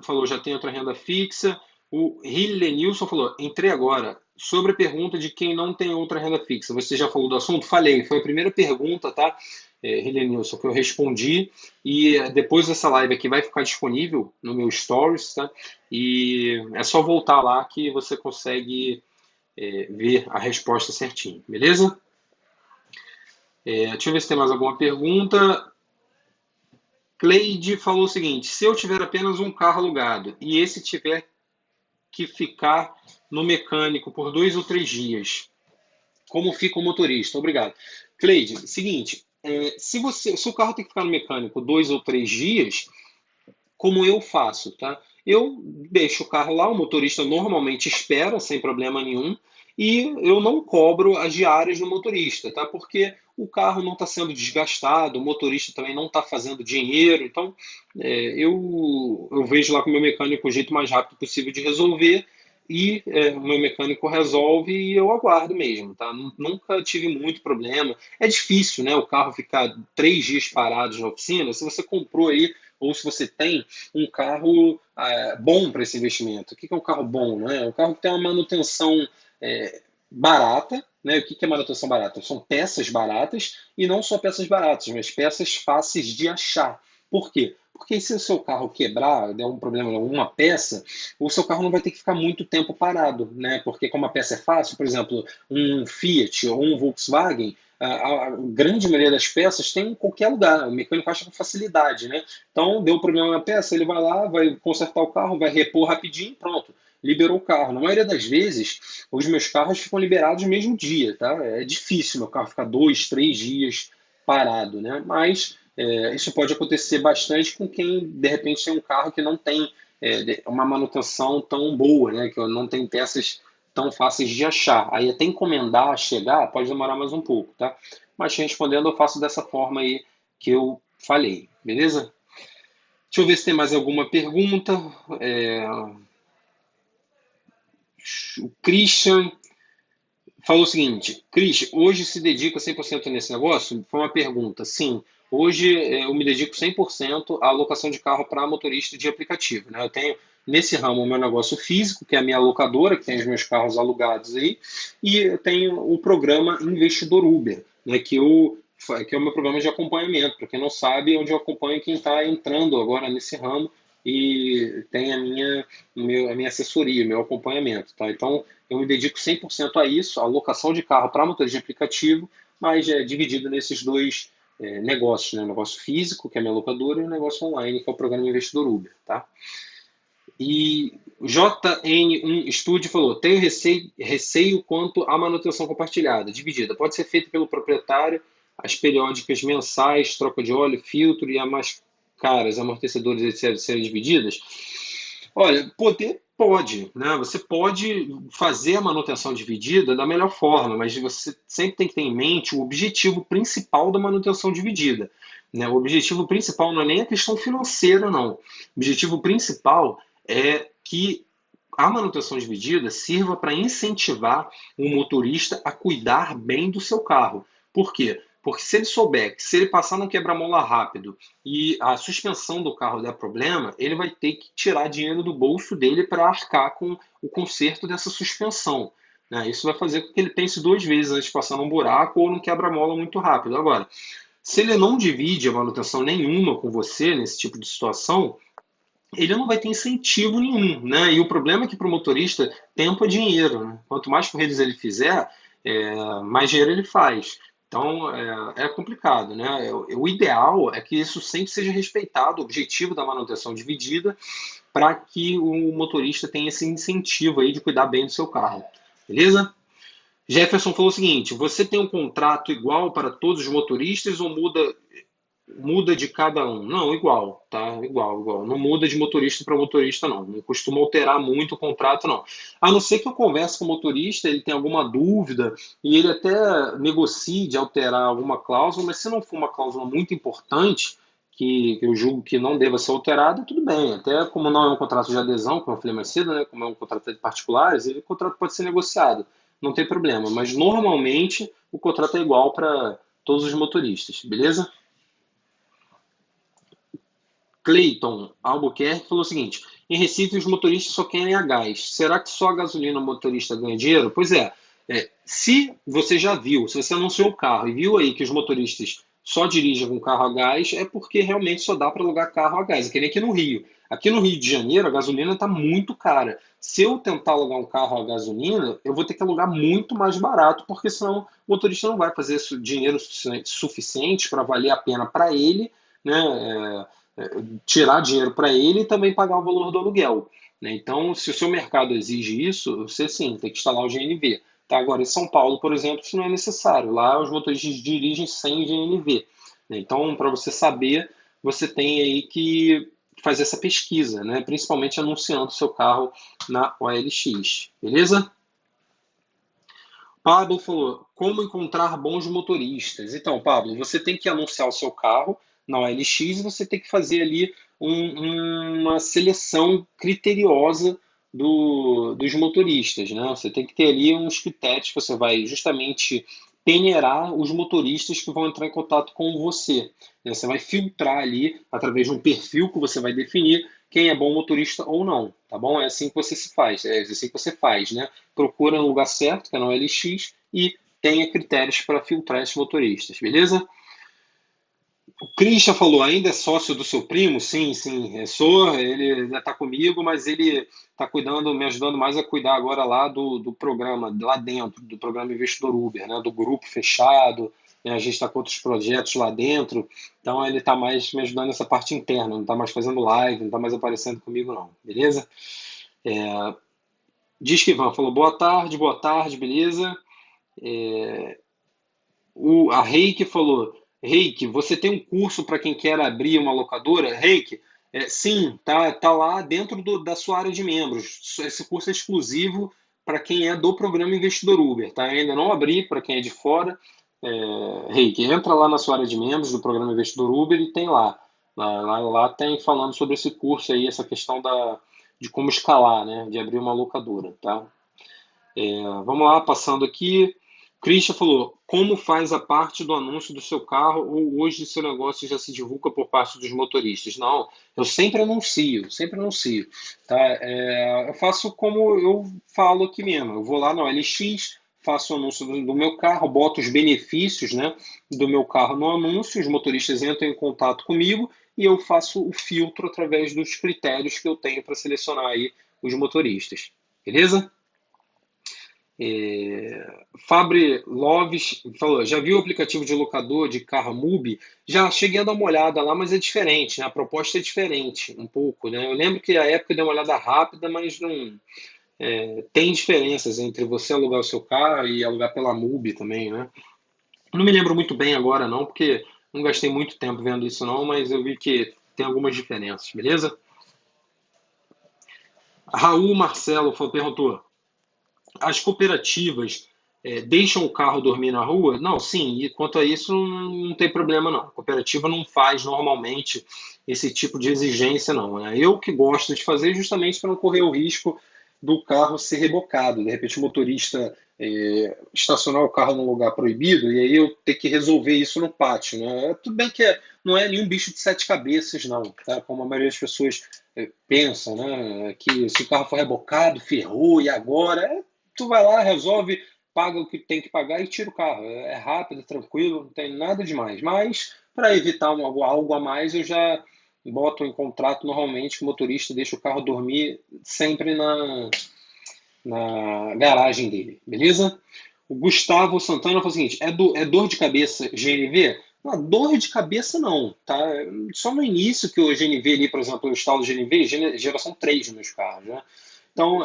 falou, já tem outra renda fixa. O Hillenilson falou, entrei agora. Sobre a pergunta de quem não tem outra renda fixa. Você já falou do assunto? Falei, foi a primeira pergunta, tá? Hillenilson, que eu respondi. E depois dessa live aqui vai ficar disponível no meu Stories, tá? E é só voltar lá que você consegue ver a resposta certinho, beleza? Deixa eu ver se tem mais alguma pergunta. Cleide falou o seguinte: se eu tiver apenas um carro alugado e esse tiver que ficar no mecânico por 2 ou 3 dias, como fica o motorista? Obrigado. Cleide, seguinte, se o carro tem que ficar no mecânico 2 ou 3 dias, como eu faço, tá? Eu deixo o carro lá, o motorista normalmente espera sem problema nenhum, e eu não cobro as diárias do motorista, tá? Porque o carro não está sendo desgastado, o motorista também não está fazendo dinheiro, então eu vejo lá com o meu mecânico o jeito mais rápido possível de resolver, e o meu mecânico resolve e eu aguardo mesmo, tá? Nunca tive muito problema. É difícil, né? O carro ficar 3 dias parados na oficina. Se você comprou aí ou se você tem um carro bom para esse investimento. O que é um carro bom? Né? Um carro que tem uma manutenção barata. Né? O que é manutenção barata? São peças baratas e não só peças baratas, mas peças fáceis de achar. Por quê? Porque se o seu carro quebrar, der um problema em alguma peça, o seu carro não vai ter que ficar muito tempo parado, né? Porque como a peça é fácil, por exemplo, um Fiat ou um Volkswagen, a grande maioria das peças tem em qualquer lugar, o mecânico acha com facilidade, né? Então, deu problema na peça, ele vai lá, vai consertar o carro, vai repor rapidinho, pronto, liberou o carro. Na maioria das vezes, os meus carros ficam liberados no mesmo dia, tá? É difícil meu carro ficar 2, 3 dias parado, né? Mas isso pode acontecer bastante com quem, de repente, tem um carro que não tem uma manutenção tão boa, né? Que não tem peças tão fáceis de achar. Aí até encomendar, chegar, pode demorar mais um pouco, tá? Mas respondendo, eu faço dessa forma aí que eu falei, beleza? Deixa eu ver se tem mais alguma pergunta. O Christian falou o seguinte: Cris, hoje se dedica 100% nesse negócio? Foi uma pergunta. Sim, hoje eu me dedico 100% à alocação de carro para motorista de aplicativo. Né? Eu tenho nesse ramo o meu negócio físico, que é a minha locadora, que tem os meus carros alugados aí, e eu tenho o programa Investidor Uber, né? Que é o meu programa de acompanhamento. Para quem não sabe, é onde eu acompanho quem está entrando agora nesse ramo e tem a minha assessoria, meu acompanhamento. Tá? Então, eu me dedico 100% a isso, a locação de carro para motorista de aplicativo, mas é dividido nesses dois negócios, né? O negócio físico, que é a minha locadora, e o negócio online, que é o programa Investidor Uber. Tá? E O JN1 Studio falou: tenho receio quanto à manutenção compartilhada, dividida. Pode ser feita pelo proprietário, as periódicas mensais, troca de óleo, filtro e as mais caras, amortecedores, etc., serem divididas? Olha, poder pode, né? Você pode fazer a manutenção dividida da melhor forma, mas você sempre tem que ter em mente o objetivo principal da manutenção dividida, né? O objetivo principal não é nem a questão financeira, não. O objetivo principal é que a manutenção dividida sirva para incentivar o motorista a cuidar bem do seu carro. Por quê? Porque se ele souber que se ele passar no quebra-mola rápido e a suspensão do carro der problema, ele vai ter que tirar dinheiro do bolso dele para arcar com o conserto dessa suspensão, né? Isso vai fazer com que ele pense duas vezes antes de passar num buraco ou num quebra-mola muito rápido. Agora, se ele não divide a manutenção nenhuma com você nesse tipo de situação, ele não vai ter incentivo nenhum, né? E o problema é que para o motorista tempo é dinheiro, né? Quanto mais corridas ele fizer, mais dinheiro ele faz. Então é complicado, né? O ideal é que isso sempre seja respeitado, o objetivo da manutenção dividida, para que o motorista tenha esse incentivo aí de cuidar bem do seu carro. Beleza? Jefferson falou o seguinte: você tem um contrato igual para todos os motoristas ou muda de cada um? Não, igual, tá? Igual, igual. Não muda de motorista para motorista, não. Não costuma alterar muito o contrato, não. A não ser que eu converse com o motorista, ele tem alguma dúvida e ele até negocie de alterar alguma cláusula, mas se não for uma cláusula muito importante, que eu julgo que não deva ser alterada, tudo bem. Até como não é um contrato de adesão, como eu falei mais cedo, né? Como é um contrato de particulares, o contrato pode ser negociado. Não tem problema. Mas normalmente o contrato é igual para todos os motoristas, beleza? Clayton Albuquerque falou o seguinte: em Recife os motoristas só querem a gás. Será que só a gasolina o motorista ganha dinheiro? Pois se você já viu, se você anunciou o carro e viu aí que os motoristas só dirigem com carro a gás, é porque realmente só dá para alugar carro a gás. É que nem aqui no Rio. Aqui no Rio de Janeiro a gasolina está muito cara. Se eu tentar alugar um carro a gasolina, eu vou ter que alugar muito mais barato, porque senão o motorista não vai fazer dinheiro suficiente para valer a pena para ele, né? Tirar dinheiro para ele e também pagar o valor do aluguel, né? Então, se o seu mercado exige isso, você sim tem que instalar o GNV. Tá? Agora, em São Paulo, por exemplo, isso não é necessário. Lá os motoristas dirigem sem GNV, né? Então, para você saber, você tem aí que fazer essa pesquisa, né? Principalmente anunciando o seu carro na OLX. Beleza? Pablo falou, como encontrar bons motoristas? Então, Pablo, você tem que anunciar o seu carro na OLX e você tem que fazer ali uma seleção criteriosa dos motoristas, né? Você tem que ter ali uns critérios que você vai justamente peneirar os motoristas que vão entrar em contato com você, né? Você vai filtrar ali, através de um perfil que você vai definir, quem é bom motorista ou não, tá bom? É assim que você se faz, é assim que você faz, né? Procura no lugar certo, que é no LX, e tenha critérios para filtrar esses motoristas, beleza? O Christian falou, ainda é sócio do seu primo? Sim, sim, sou, ele ainda está comigo, mas ele está cuidando, me ajudando mais a cuidar agora lá do programa, lá dentro, do programa Investidor Uber, né? Do grupo fechado, né? A gente está com outros projetos lá dentro, então ele está mais me ajudando nessa parte interna, não está mais fazendo live, não está mais aparecendo comigo não, beleza? Diz que Ivan falou boa tarde, beleza? A Reiki falou, Reiki, você tem um curso para quem quer abrir uma locadora? Reiki, sim, tá lá dentro da sua área de membros. Esse curso é exclusivo para quem é do programa Investidor Uber, tá? Eu ainda não abri para quem é de fora. Reiki, entra lá na sua área de membros do programa Investidor Uber e tem lá. Lá tem falando sobre esse curso aí, essa questão de como escalar, né? De abrir uma locadora, tá? Vamos lá, passando aqui. Christian falou, como faz a parte do anúncio do seu carro ou hoje seu negócio já se divulga por parte dos motoristas? Não, eu sempre anuncio, sempre anuncio. Tá? Eu faço como eu falo aqui mesmo. Eu vou lá na OLX, faço o anúncio do meu carro, boto os benefícios, né, do meu carro no anúncio, os motoristas entram em contato comigo e eu faço o filtro através dos critérios que eu tenho para selecionar aí os motoristas. Beleza? Fabre Loves falou, já viu o aplicativo de locador de carro Mubi? Já cheguei a dar uma olhada lá, mas é diferente, né? A proposta é diferente um pouco, né? Eu lembro que a época eu dei uma olhada rápida, mas não tem diferenças entre você alugar o seu carro e alugar pela Mubi também, né? Não me lembro muito bem agora não, porque não gastei muito tempo vendo isso não, mas eu vi que tem algumas diferenças, beleza? Raul Marcelo perguntou, as cooperativas deixam o carro dormir na rua? Não, sim, e quanto a isso não tem problema não. A cooperativa não faz normalmente esse tipo de exigência não, né? Eu que gosto de fazer justamente para não correr o risco do carro ser rebocado. De repente o motorista estacionar o carro num lugar proibido e aí eu ter que resolver isso no pátio, né? Tudo bem que não é nenhum bicho de sete cabeças não, tá? Como a maioria das pessoas pensam, né? Que se o carro for rebocado, ferrou e agora tu vai lá, resolve, paga o que tem que pagar e tira o carro. É rápido, tranquilo, não tem nada demais. Mas, para evitar algo a mais, eu já boto em contrato normalmente que o motorista deixa o carro dormir sempre na garagem dele, beleza? O Gustavo Santana falou o seguinte: é dor de cabeça GNV? Não, dor de cabeça não, tá? Só no início que o GNV ali, por exemplo, eu instalo o GNV, geração 3 nos meus carros, né? Então,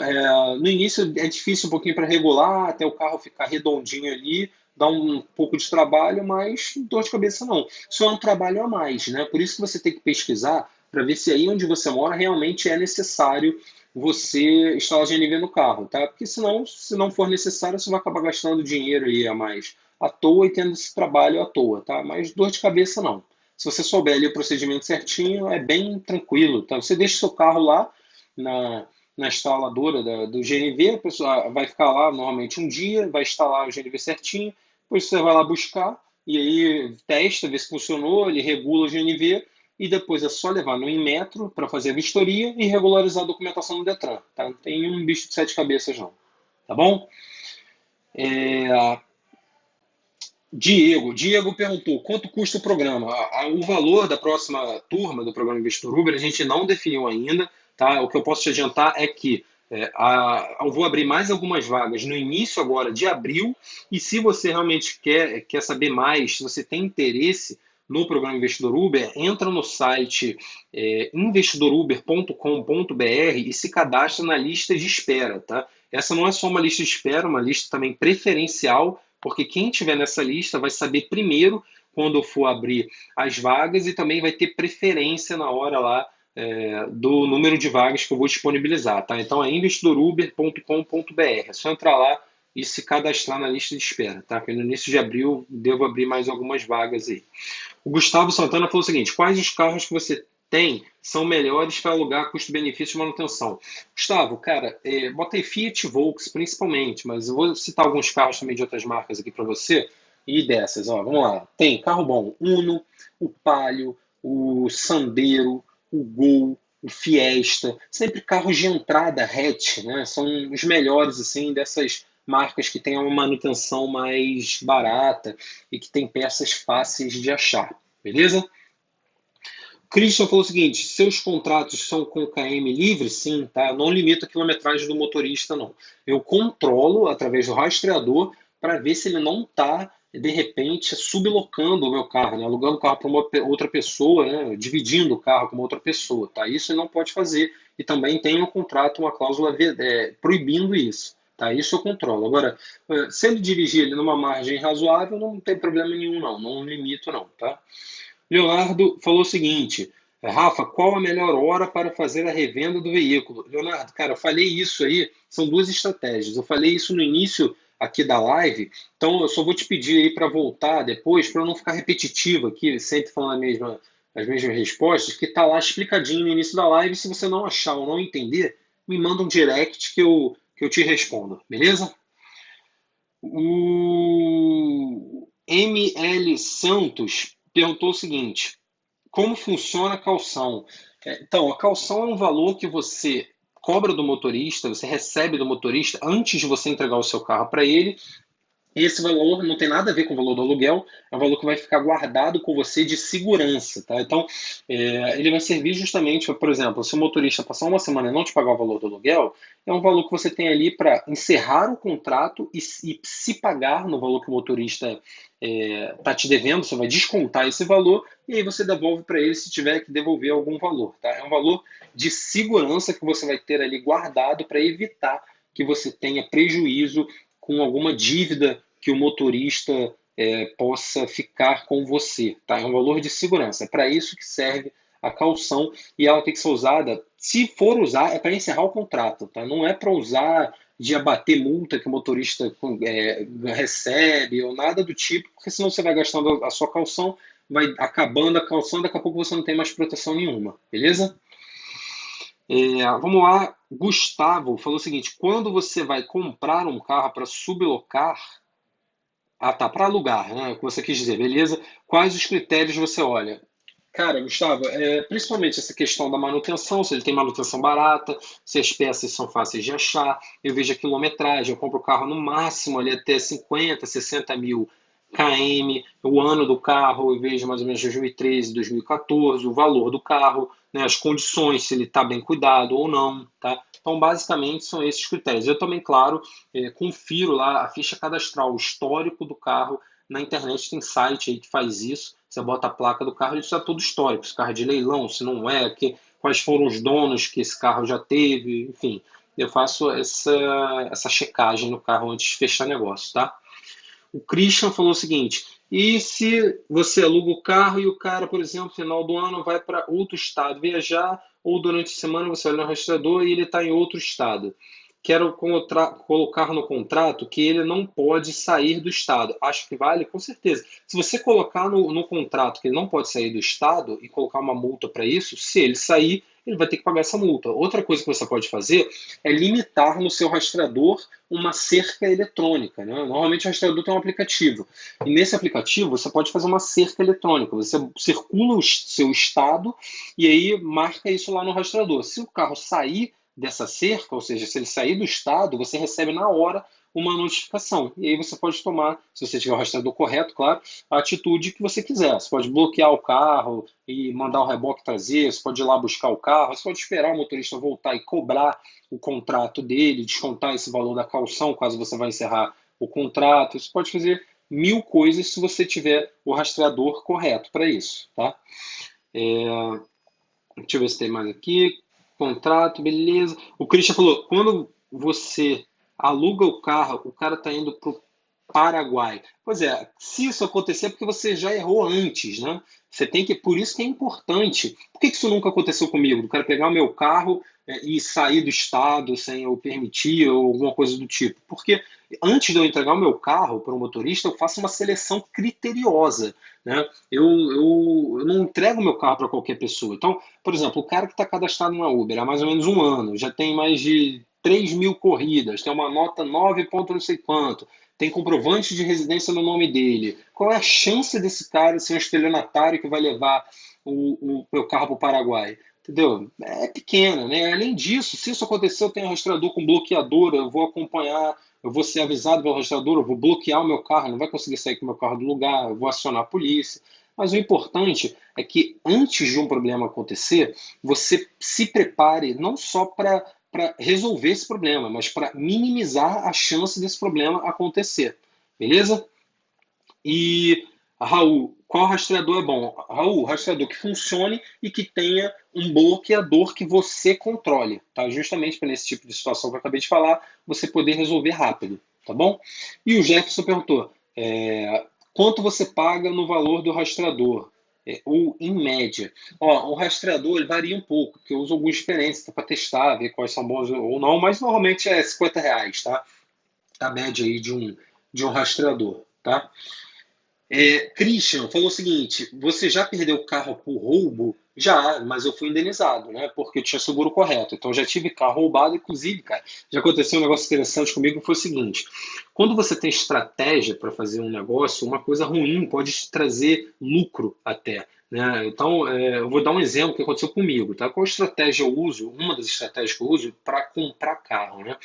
no início é difícil um pouquinho para regular, até o carro ficar redondinho ali, dá um pouco de trabalho, mas dor de cabeça não. Isso é um trabalho a mais, né? Por isso que você tem que pesquisar para ver se aí onde você mora realmente é necessário você instalar GNV no carro, tá? Porque senão, se não for necessário, você vai acabar gastando dinheiro aí a mais à toa e tendo esse trabalho à toa, tá? Mas dor de cabeça não. Se você souber ali o procedimento certinho, é bem tranquilo, tá? Você deixa o seu carro lá na, na instaladora do GNV, a pessoa vai ficar lá normalmente um dia, vai instalar o GNV certinho, depois você vai lá buscar e aí testa, vê se funcionou, ele regula o GNV e depois é só levar no Inmetro para fazer a vistoria e regularizar a documentação do Detran. Tá? Não tem um bicho de sete cabeças não. Tá bom? Diego perguntou quanto custa o programa. O valor da próxima turma do programa Investor Uber a gente não definiu ainda. Tá? O que eu posso te adiantar é que eu vou abrir mais algumas vagas no início agora de abril. E se você realmente quer saber mais, se você tem interesse no programa Investidor Uber, entra no site investidoruber.com.br e se cadastra na lista de espera. Tá? Essa não é só uma lista de espera, uma lista também preferencial, porque quem estiver nessa lista vai saber primeiro quando eu for abrir as vagas e também vai ter preferência na hora lá do número de vagas que eu vou disponibilizar, tá? Então é investidoruber.com.br, é só entrar lá e se cadastrar na lista de espera, tá? Porque no início de abril devo abrir mais algumas vagas aí. O Gustavo Santana falou o seguinte: quais os carros que você tem são melhores para alugar custo-benefício de manutenção? Gustavo, cara, botei Fiat e Volks principalmente, mas eu vou citar alguns carros também de outras marcas aqui para você. E dessas, ó, vamos lá. Tem carro bom: Uno, o Palio, o Sandero, o Gol, o Fiesta. Sempre carros de entrada hatch, né? São os melhores assim dessas marcas que têm uma manutenção mais barata e que tem peças fáceis de achar, beleza? Christian falou o seguinte: seus contratos são com KM livre? Sim, tá? Eu não limito a quilometragem do motorista, não. Eu controlo através do rastreador para ver se ele não está, de repente, sublocando o meu carro, né? Alugando o carro para uma outra pessoa, né? Dividindo o carro com uma outra pessoa, tá? Isso ele não pode fazer. E também tem no contrato uma cláusula proibindo isso. Tá? Isso eu controlo. Agora, se ele dirigir ele numa margem razoável, não tem problema nenhum, não. Não limito, não, tá? Leonardo falou o seguinte: Rafa, qual a melhor hora para fazer a revenda do veículo? Leonardo, cara, eu falei isso aí, são duas estratégias. Eu falei isso no início aqui da live, então eu só vou te pedir aí para voltar depois, para eu não ficar repetitivo aqui, sempre falando as mesmas respostas, que está lá explicadinho no início da live. Se você não achar ou não entender, me manda um direct que eu te respondo, beleza? O ML Santos perguntou o seguinte: como funciona a calção? Então, a calção é um valor que você cobra do motorista, você recebe do motorista antes de você entregar o seu carro para ele, Esse valor não tem nada a ver com o valor do aluguel, é um valor que vai ficar guardado com você de segurança, tá? Então, ele vai servir justamente, por exemplo, se o motorista passar uma semana e não te pagar o valor do aluguel, é um valor que você tem ali para encerrar o contrato e se pagar no valor que o motorista está te devendo, você vai descontar esse valor e aí você devolve para ele se tiver que devolver algum valor, tá? É um valor de segurança que você vai ter ali guardado para evitar que você tenha prejuízo com alguma dívida que o motorista possa ficar com você. Tá? É um valor de segurança. É para isso que serve a caução e ela tem que ser usada, se for usar, é para encerrar o contrato. Tá? Não é para usar de abater multa que o motorista recebe ou nada do tipo, porque senão você vai gastando a sua caução, vai acabando a caução, daqui a pouco você não tem mais proteção nenhuma, beleza? Vamos lá, Gustavo falou o seguinte: quando você vai comprar um carro para sublocar, tá, para alugar, né? O que você quis dizer, beleza? Quais os critérios você olha? Cara, Gustavo, principalmente essa questão da manutenção, se ele tem manutenção barata, se as peças são fáceis de achar, eu vejo a quilometragem, eu compro o carro no máximo ali até 50, 60 mil km, o ano do carro, eu vejo mais ou menos 2013, 2014, o valor do carro, né, as condições, se ele está bem cuidado ou não, tá? Então, basicamente, são esses critérios. Eu também, claro, confiro lá a ficha cadastral, o histórico do carro. Na internet tem site aí que faz isso. Você bota a placa do carro e isso é tudo histórico. Se o carro é de leilão, se não é, quais foram os donos que esse carro já teve, enfim. Eu faço essa checagem no carro antes de fechar negócio, tá? O Christian falou o seguinte: e se você aluga o carro e o cara, por exemplo, no final do ano vai para outro estado viajar, ou durante a semana você vai no rastreador e ele está em outro estado? Quero colocar no contrato que ele não pode sair do estado. Acho que vale? Com certeza. Se você colocar no contrato que ele não pode sair do estado e colocar uma multa para isso, se ele sair, ele vai ter que pagar essa multa. Outra coisa que você pode fazer é limitar no seu rastreador uma cerca eletrônica. Né? Normalmente o rastreador tem um aplicativo. E nesse aplicativo você pode fazer uma cerca eletrônica. Você circula o seu estado e aí marca isso lá no rastreador. Se o carro sair dessa cerca, ou seja, se ele sair do estado, você recebe na hora uma notificação. E aí você pode tomar, se você tiver o rastreador correto, claro, a atitude que você quiser. Você pode bloquear o carro e mandar o reboque trazer, você pode ir lá buscar o carro, você pode esperar o motorista voltar e cobrar o contrato dele, descontar esse valor da caução, caso você vai encerrar o contrato. Você pode fazer mil coisas se você tiver o rastreador correto para isso, tá? Deixa eu ver se tem mais aqui. Contrato, beleza. O Christian falou, quando você aluga o carro, o cara está indo para o Paraguai. Pois é, se isso acontecer é porque você já errou antes, né? Você tem que, por isso que é importante. Por que isso nunca aconteceu comigo? Eu quero pegar o meu carro e sair do estado sem eu permitir ou alguma coisa do tipo. Porque antes de eu entregar o meu carro para o motorista, eu faço uma seleção criteriosa, né? Eu não entrego o meu carro para qualquer pessoa. Então, por exemplo, o cara que está cadastrado na Uber há mais ou menos um ano, já tem mais de 3 mil corridas, tem uma nota 9 ponto não sei quanto, tem comprovante de residência no nome dele. Qual é a chance desse cara ser um estelionatário que vai levar o meu carro para o Paraguai? Entendeu? É pequena, né? Além disso, se isso acontecer, eu tenho um rastreador com bloqueador, eu vou acompanhar, eu vou ser avisado pelo rastreador, eu vou bloquear o meu carro, não vai conseguir sair com o meu carro do lugar, eu vou acionar a polícia. Mas o importante é que antes de um problema acontecer, você se prepare não só para resolver esse problema, mas para minimizar a chance desse problema acontecer. Beleza? E, Raul, qual rastreador é bom? Raul, rastreador que funcione e que tenha um bloqueador que você controle, tá? Justamente para nesse tipo de situação que eu acabei de falar, você poder resolver rápido, tá bom? E o Jefferson perguntou, quanto você paga no valor do rastreador? Ou em média. Ó, o rastreador ele varia um pouco, porque eu uso alguns diferentes para testar, ver quais são bons ou não, mas normalmente é R$ 50, tá? A média aí de um rastreador, tá? Christian falou o seguinte: você já perdeu o carro por roubo? Já, mas eu fui indenizado, né? Porque eu tinha seguro correto. Então já tive carro roubado, inclusive, cara. Já aconteceu um negócio interessante comigo que foi o seguinte: quando você tem estratégia para fazer um negócio, uma coisa ruim pode te trazer lucro até. Né? Então, eu vou dar um exemplo que aconteceu comigo. Tá? Qual estratégia eu uso? Uma das estratégias que eu uso para comprar carro. Né?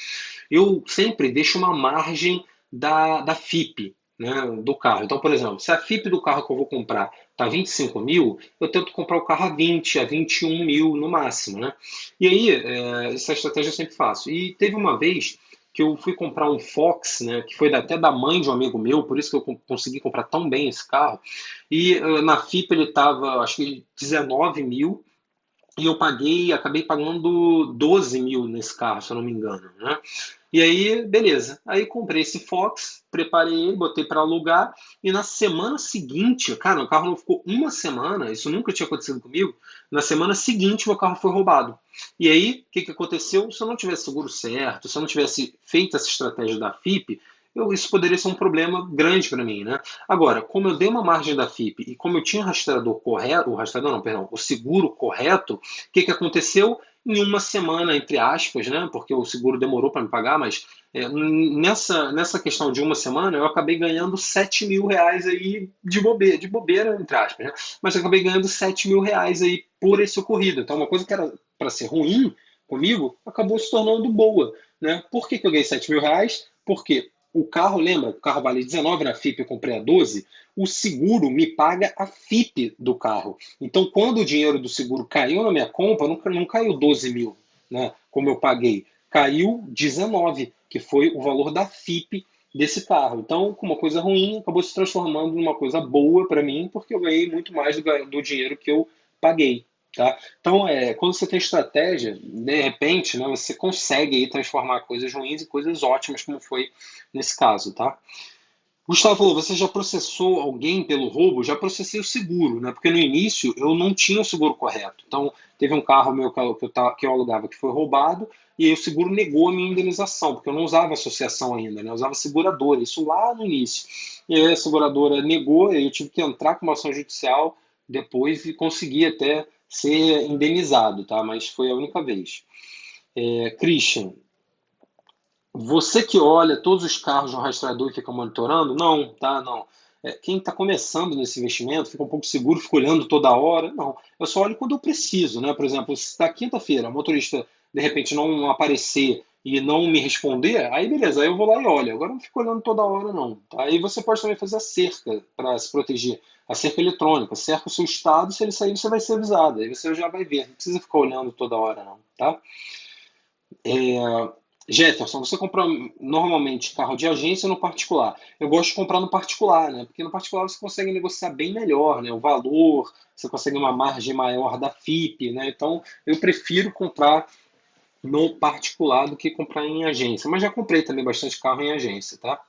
Eu sempre deixo uma margem da FIP, né, do carro. Então, por exemplo, se a FIP do carro que eu vou comprar está 25 mil, eu tento comprar o carro a 20, a 21 mil no máximo, né? E aí, essa estratégia eu sempre faço. E teve uma vez que eu fui comprar um Fox, né, que foi até da mãe de um amigo meu, por isso que eu consegui comprar tão bem esse carro. E na FIP ele estava, acho que 19 mil, e eu paguei, acabei pagando 12 mil nesse carro, se eu não me engano, né? E aí, beleza. Aí comprei esse Fox, preparei ele, botei para alugar, e na semana seguinte, cara, o carro não ficou uma semana, isso nunca tinha acontecido comigo. Na semana seguinte, meu carro foi roubado. E aí, o que que aconteceu? Se eu não tivesse seguro certo, se eu não tivesse feito essa estratégia da FIP, isso poderia ser um problema grande para mim, né? Agora, como eu dei uma margem da FIP e como eu tinha o rastreador correto, o rastreador não, perdão, o seguro correto, o que que aconteceu? Em uma semana, entre aspas, né? Porque o seguro demorou para me pagar, mas nessa questão de uma semana, eu acabei ganhando 7 mil reais aí de bobeira, entre aspas, né? Mas eu acabei ganhando 7 mil reais aí por esse ocorrido. Então, uma coisa que era para ser ruim comigo, acabou se tornando boa, né? Por que que eu ganhei 7 mil reais? Porque o carro, lembra? O carro vale 19 na FIP, eu comprei a 12. O seguro me paga a FIP do carro. Então, quando o dinheiro do seguro caiu na minha conta, não caiu 12 mil, né, como eu paguei. Caiu 19, que foi o valor da FIP desse carro. Então, com uma coisa ruim, acabou se transformando numa coisa boa para mim, porque eu ganhei muito mais do dinheiro que eu paguei. Tá? Então, quando você tem estratégia, de repente, né, você consegue aí transformar coisas ruins em coisas ótimas, como foi nesse caso. Tá? Gustavo falou, você já processou alguém pelo roubo? Já processei o seguro, né? Porque no início eu não tinha o seguro correto. Então, teve um carro meu que eu alugava que foi roubado e aí o seguro negou a minha indenização, porque eu não usava associação ainda, né? Eu usava seguradora, isso lá no início. E aí a seguradora negou, e eu tive que entrar com uma ação judicial depois e consegui até ser indenizado, tá? Mas foi a única vez. Christian, você que olha todos os carros no rastreador e fica monitorando? Não, tá? Não. Quem está começando nesse investimento fica um pouco seguro, fica olhando toda hora. Não. Eu só olho quando eu preciso, né? Por exemplo, se está quinta-feira, o motorista de repente não aparecer e não me responder, aí beleza, aí eu vou lá e olho. Agora eu não fico olhando toda hora, não. Tá? Aí você pode também fazer a cerca para se proteger. A cerca eletrônica, cerca o seu estado, se ele sair, você vai ser avisado. Aí você já vai ver, não precisa ficar olhando toda hora, não. Tá? Jefferson, você compra normalmente carro de agência ou no particular? Eu gosto de comprar no particular, né? Porque no particular você consegue negociar bem melhor, né? O valor, você consegue uma margem maior da FIP, né? Então eu prefiro comprar no particular do que comprar em agência. Mas já comprei também bastante carro em agência, tá?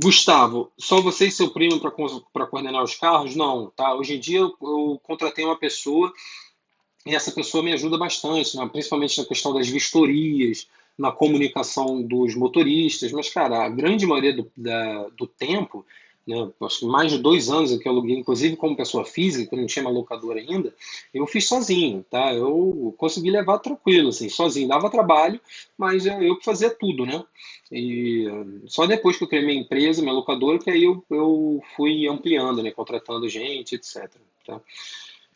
Gustavo, só você e seu primo para coordenar os carros? Não, tá? Hoje em dia eu contratei uma pessoa e essa pessoa me ajuda bastante, né? Principalmente na questão das vistorias, na comunicação dos motoristas. Mas, cara, a grande maioria do tempo, né, acho que mais de 2 anos que eu aluguei, inclusive como pessoa física, que eu não tinha uma locadora ainda, eu fiz sozinho, tá? Eu consegui levar tranquilo, assim, sozinho. Dava trabalho, mas eu que fazia tudo, né? E só depois que eu criei minha empresa, minha locadora, que aí eu fui ampliando, né? Contratando gente, etc. Tá?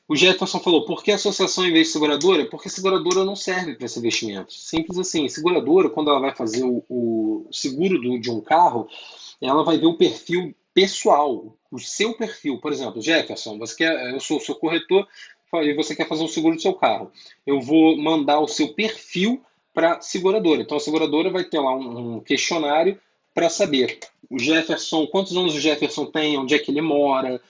O Jefferson falou, por que associação em vez de seguradora? Porque seguradora não serve para esse investimento. Simples assim. Seguradora, quando ela vai fazer o seguro de um carro, ela vai ver o perfil pessoal, o seu perfil. Por exemplo, Jefferson, eu sou seu corretor e você quer fazer um seguro do seu carro. Eu vou mandar o seu perfil para a seguradora. Então a seguradora vai ter lá um questionário para saber o Jefferson, quantos anos o Jefferson tem, onde é que ele mora,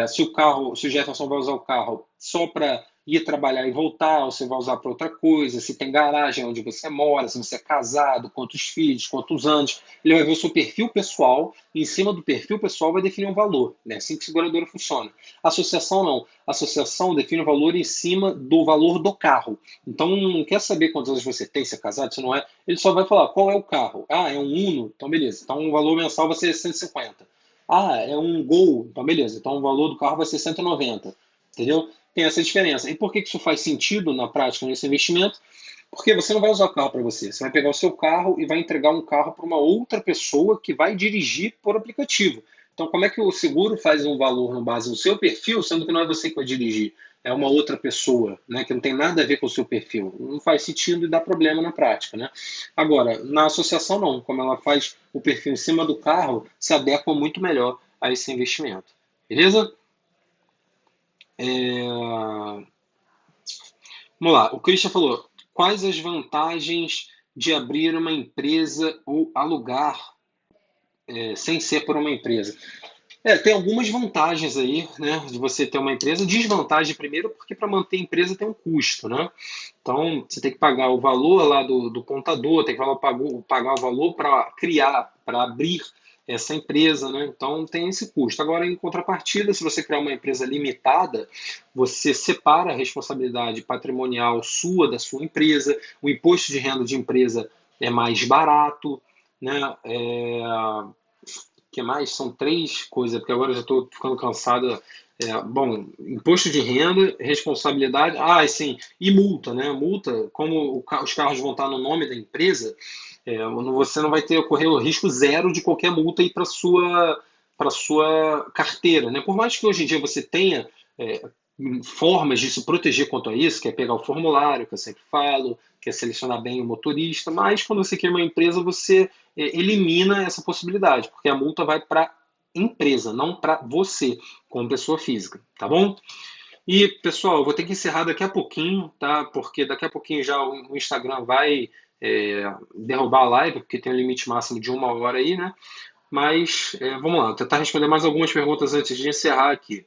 se o Jefferson vai usar o carro só para ir trabalhar e voltar, ou se vai usar para outra coisa, se tem garagem onde você mora, se você é casado, quantos filhos, quantos anos. Ele vai ver o seu perfil pessoal e em cima do perfil pessoal vai definir um valor. É assim que a seguradora funciona. A associação não. A associação define o valor em cima do valor do carro. Então não quer saber quantos anos você tem, se é casado, se não é. Ele só vai falar qual é o carro. Ah, é um Uno? Então beleza. Então o valor mensal vai ser 150. Ah, é um Gol. Então beleza. Então o valor do carro vai ser 190. Entendeu? Tem essa diferença. E por que isso faz sentido na prática nesse investimento? Porque você não vai usar o carro para você. Você vai pegar o seu carro e vai entregar um carro para uma outra pessoa que vai dirigir por aplicativo. Então, como é que o seguro faz um valor no base no seu perfil, sendo que não é você que vai dirigir? É uma outra pessoa, né, que não tem nada a ver com o seu perfil. Não faz sentido e dá problema na prática, né? Agora, na associação não, como ela faz o perfil em cima do carro, se adequa muito melhor a esse investimento. Beleza? Vamos lá, o Christian falou, quais as vantagens de abrir uma empresa ou alugar sem ser por uma empresa? Tem algumas vantagens aí, né, de você ter uma empresa. Desvantagem, primeiro, porque para manter a empresa tem um custo, né? Então, você tem que pagar o valor lá do contador, tem que pagar o valor para criar, para abrir essa empresa, né? Então, tem esse custo. Agora, em contrapartida, se você criar uma empresa limitada, você separa a responsabilidade patrimonial sua da sua empresa, o imposto de renda de empresa é mais barato, né? Que mais? São três coisas, porque agora eu já estou ficando cansado. Bom, imposto de renda, responsabilidade, sim, e multa, né? Multa, como os carros vão estar no nome da empresa, você não vai correr o risco zero de qualquer multa ir para sua carteira, né? Por mais que hoje em dia você tenha é, formas de se proteger quanto a isso, que é pegar o formulário, que eu sempre falo, que é selecionar bem o motorista, mas quando você cria uma empresa, você elimina essa possibilidade, porque a multa vai para a empresa, não para você, como pessoa física, tá bom? E, pessoal, eu vou ter que encerrar daqui a pouquinho, tá? Porque daqui a pouquinho já o Instagram vai derrubar a live, porque tem um limite máximo de 1 hora aí, né? Mas vamos lá, vou tentar responder mais algumas perguntas antes de encerrar aqui.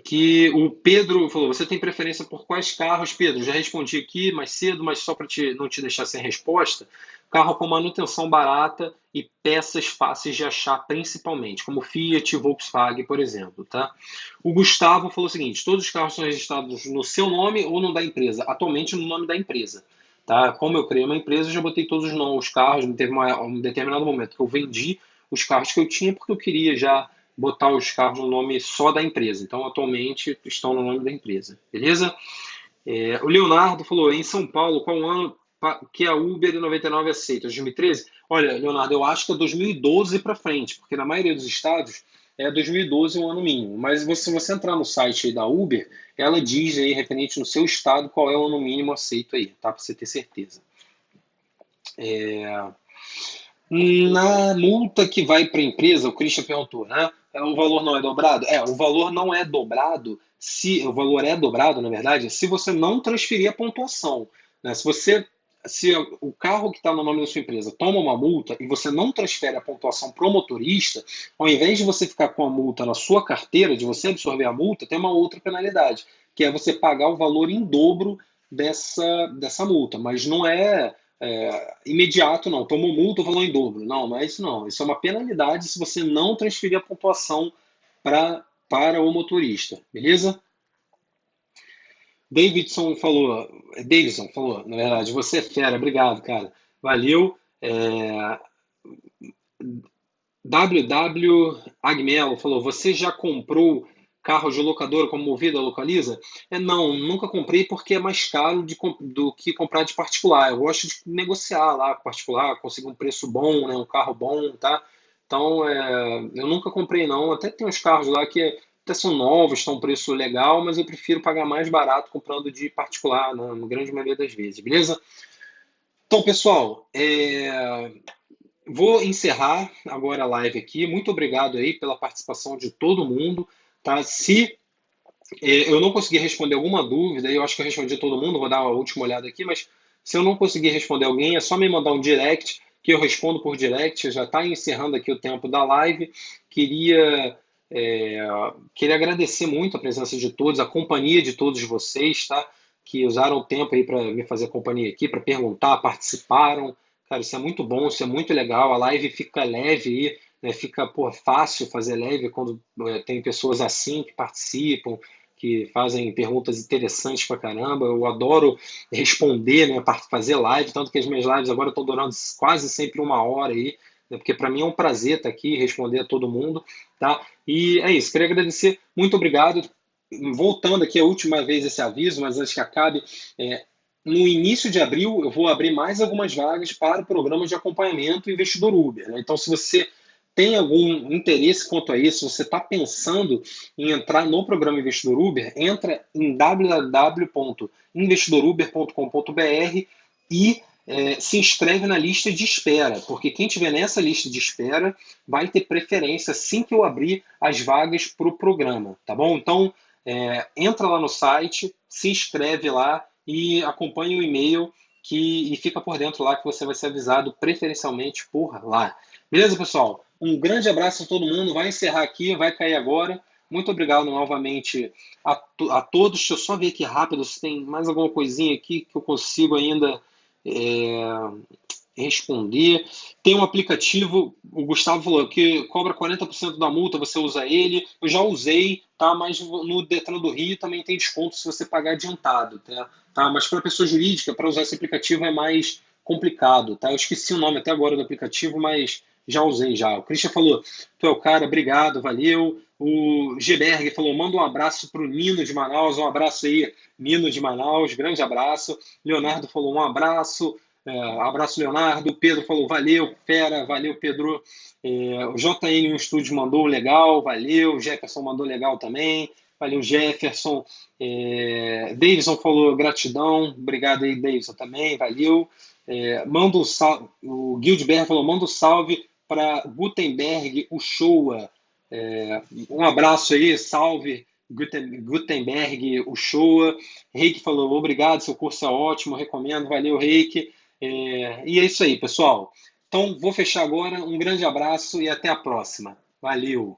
Que o Pedro falou, você tem preferência por quais carros, Pedro? Já respondi aqui mais cedo, mas só para não te deixar sem resposta. Carro com manutenção barata e peças fáceis de achar, principalmente, como Fiat e Volkswagen, por exemplo. Tá? O Gustavo falou o seguinte, todos os carros são registrados no seu nome ou no da empresa? Atualmente no nome da empresa. Tá? Como eu criei uma empresa, eu já botei todos os carros, teve um determinado momento que eu vendi os carros que eu tinha, porque eu queria já botar os carros no nome só da empresa. Então, atualmente, estão no nome da empresa. Beleza? O Leonardo falou, em São Paulo, qual ano que a Uber 99 aceita? 2013? Olha, Leonardo, eu acho que é 2012 para frente, porque na maioria dos estados é 2012 um ano mínimo. Mas se você entrar no site aí da Uber, ela diz aí, referente no seu estado, qual é o ano mínimo aceito aí, tá? Para você ter certeza. Na multa que vai para a empresa, o Christian perguntou, né? O valor não é dobrado? O valor não é dobrado se o valor é dobrado, na verdade, se você não transferir a pontuação, né? Se o carro que está no nome da sua empresa toma uma multa e você não transfere a pontuação para o motorista, ao invés de você ficar com a multa na sua carteira, de você absorver a multa, tem uma outra penalidade, que é você pagar o valor em dobro dessa multa. Mas não é imediato, não. Tomou multa, valor em dobro. Não, não é isso não. Isso é uma penalidade se você não transferir a pontuação para o motorista. Beleza? Davidson falou, na verdade, você é fera, obrigado, cara. Valeu. WW Agmelo falou, você já comprou carro de locadora como Movida Localiza? Não, nunca comprei porque é mais caro do que comprar de particular. Eu gosto de negociar lá com particular, conseguir um preço bom, né, um carro bom, tá? Então, eu nunca comprei não. Até tem uns carros lá que até são novos, estão um preço legal, mas eu prefiro pagar mais barato comprando de particular, né, na grande maioria das vezes, beleza? Então, pessoal, vou encerrar agora a live aqui. Muito obrigado aí pela participação de todo mundo, tá? Se eu não conseguir responder alguma dúvida, eu acho que eu respondi todo mundo, vou dar uma última olhada aqui, mas se eu não conseguir responder alguém, é só me mandar um direct, que eu respondo por direct. Já está encerrando aqui o tempo da live. Queria, é, queria agradecer muito a presença de todos, a companhia de todos vocês, tá? Que usaram o tempo aí para me fazer companhia aqui, para perguntar, participaram. Cara, isso é muito bom, isso é muito legal. A live fica leve aí, né? Fica, pô, fácil fazer live quando tem pessoas assim que participam, que fazem perguntas interessantes pra caramba. Eu adoro responder, né, para fazer live, tanto que as minhas lives agora estão durando quase sempre 1 hora aí, né, porque para mim é um prazer estar aqui e responder a todo mundo, tá? E é isso, queria agradecer, muito obrigado. Voltando aqui a última vez esse aviso, mas antes que acabe, no início de abril, eu vou abrir mais algumas vagas para o programa de acompanhamento Investidor Uber, né? Então, se você tem algum interesse quanto a isso, você está pensando em entrar no programa Investidor Uber, entra em www.investidoruber.com.br e se inscreve na lista de espera, porque quem tiver nessa lista de espera vai ter preferência assim que eu abrir as vagas para o programa, tá bom? Então, entra lá no site, se inscreve lá e acompanhe o e-mail e fica por dentro lá que você vai ser avisado preferencialmente por lá. Beleza, pessoal? Um grande abraço a todo mundo. Vai encerrar aqui, vai cair agora. Muito obrigado novamente a todos. Deixa eu só ver aqui rápido se tem mais alguma coisinha aqui que eu consigo ainda é, responder. Tem um aplicativo, o Gustavo falou que cobra 40% da multa, você usa ele. Eu já usei, tá? Mas no Detran do Rio também tem desconto se você pagar adiantado, tá? Mas para pessoa jurídica, para usar esse aplicativo é mais complicado, tá? Eu esqueci o nome até agora do aplicativo, mas já usei já. O Christian falou, tu é o cara, obrigado, valeu. O Gberg falou, manda um abraço pro Nino de Manaus, um abraço aí, Nino de Manaus, grande abraço. Leonardo falou, um abraço. Abraço, Leonardo. Pedro falou, valeu, fera, valeu, Pedro. O JN Studios mandou legal, valeu. Jefferson mandou legal também. Valeu, Jefferson. Davidson falou gratidão. Obrigado aí, Davidson, também. Valeu. Manda um salve. O Guildberg falou, manda um salve para Gutenberg Uchoa. Um abraço aí, salve. Gutenberg, Uchoa. Reiki falou, obrigado, seu curso é ótimo, recomendo, valeu, Reiki. E é isso aí, pessoal. Então, vou fechar agora. Um grande abraço e até a próxima. Valeu!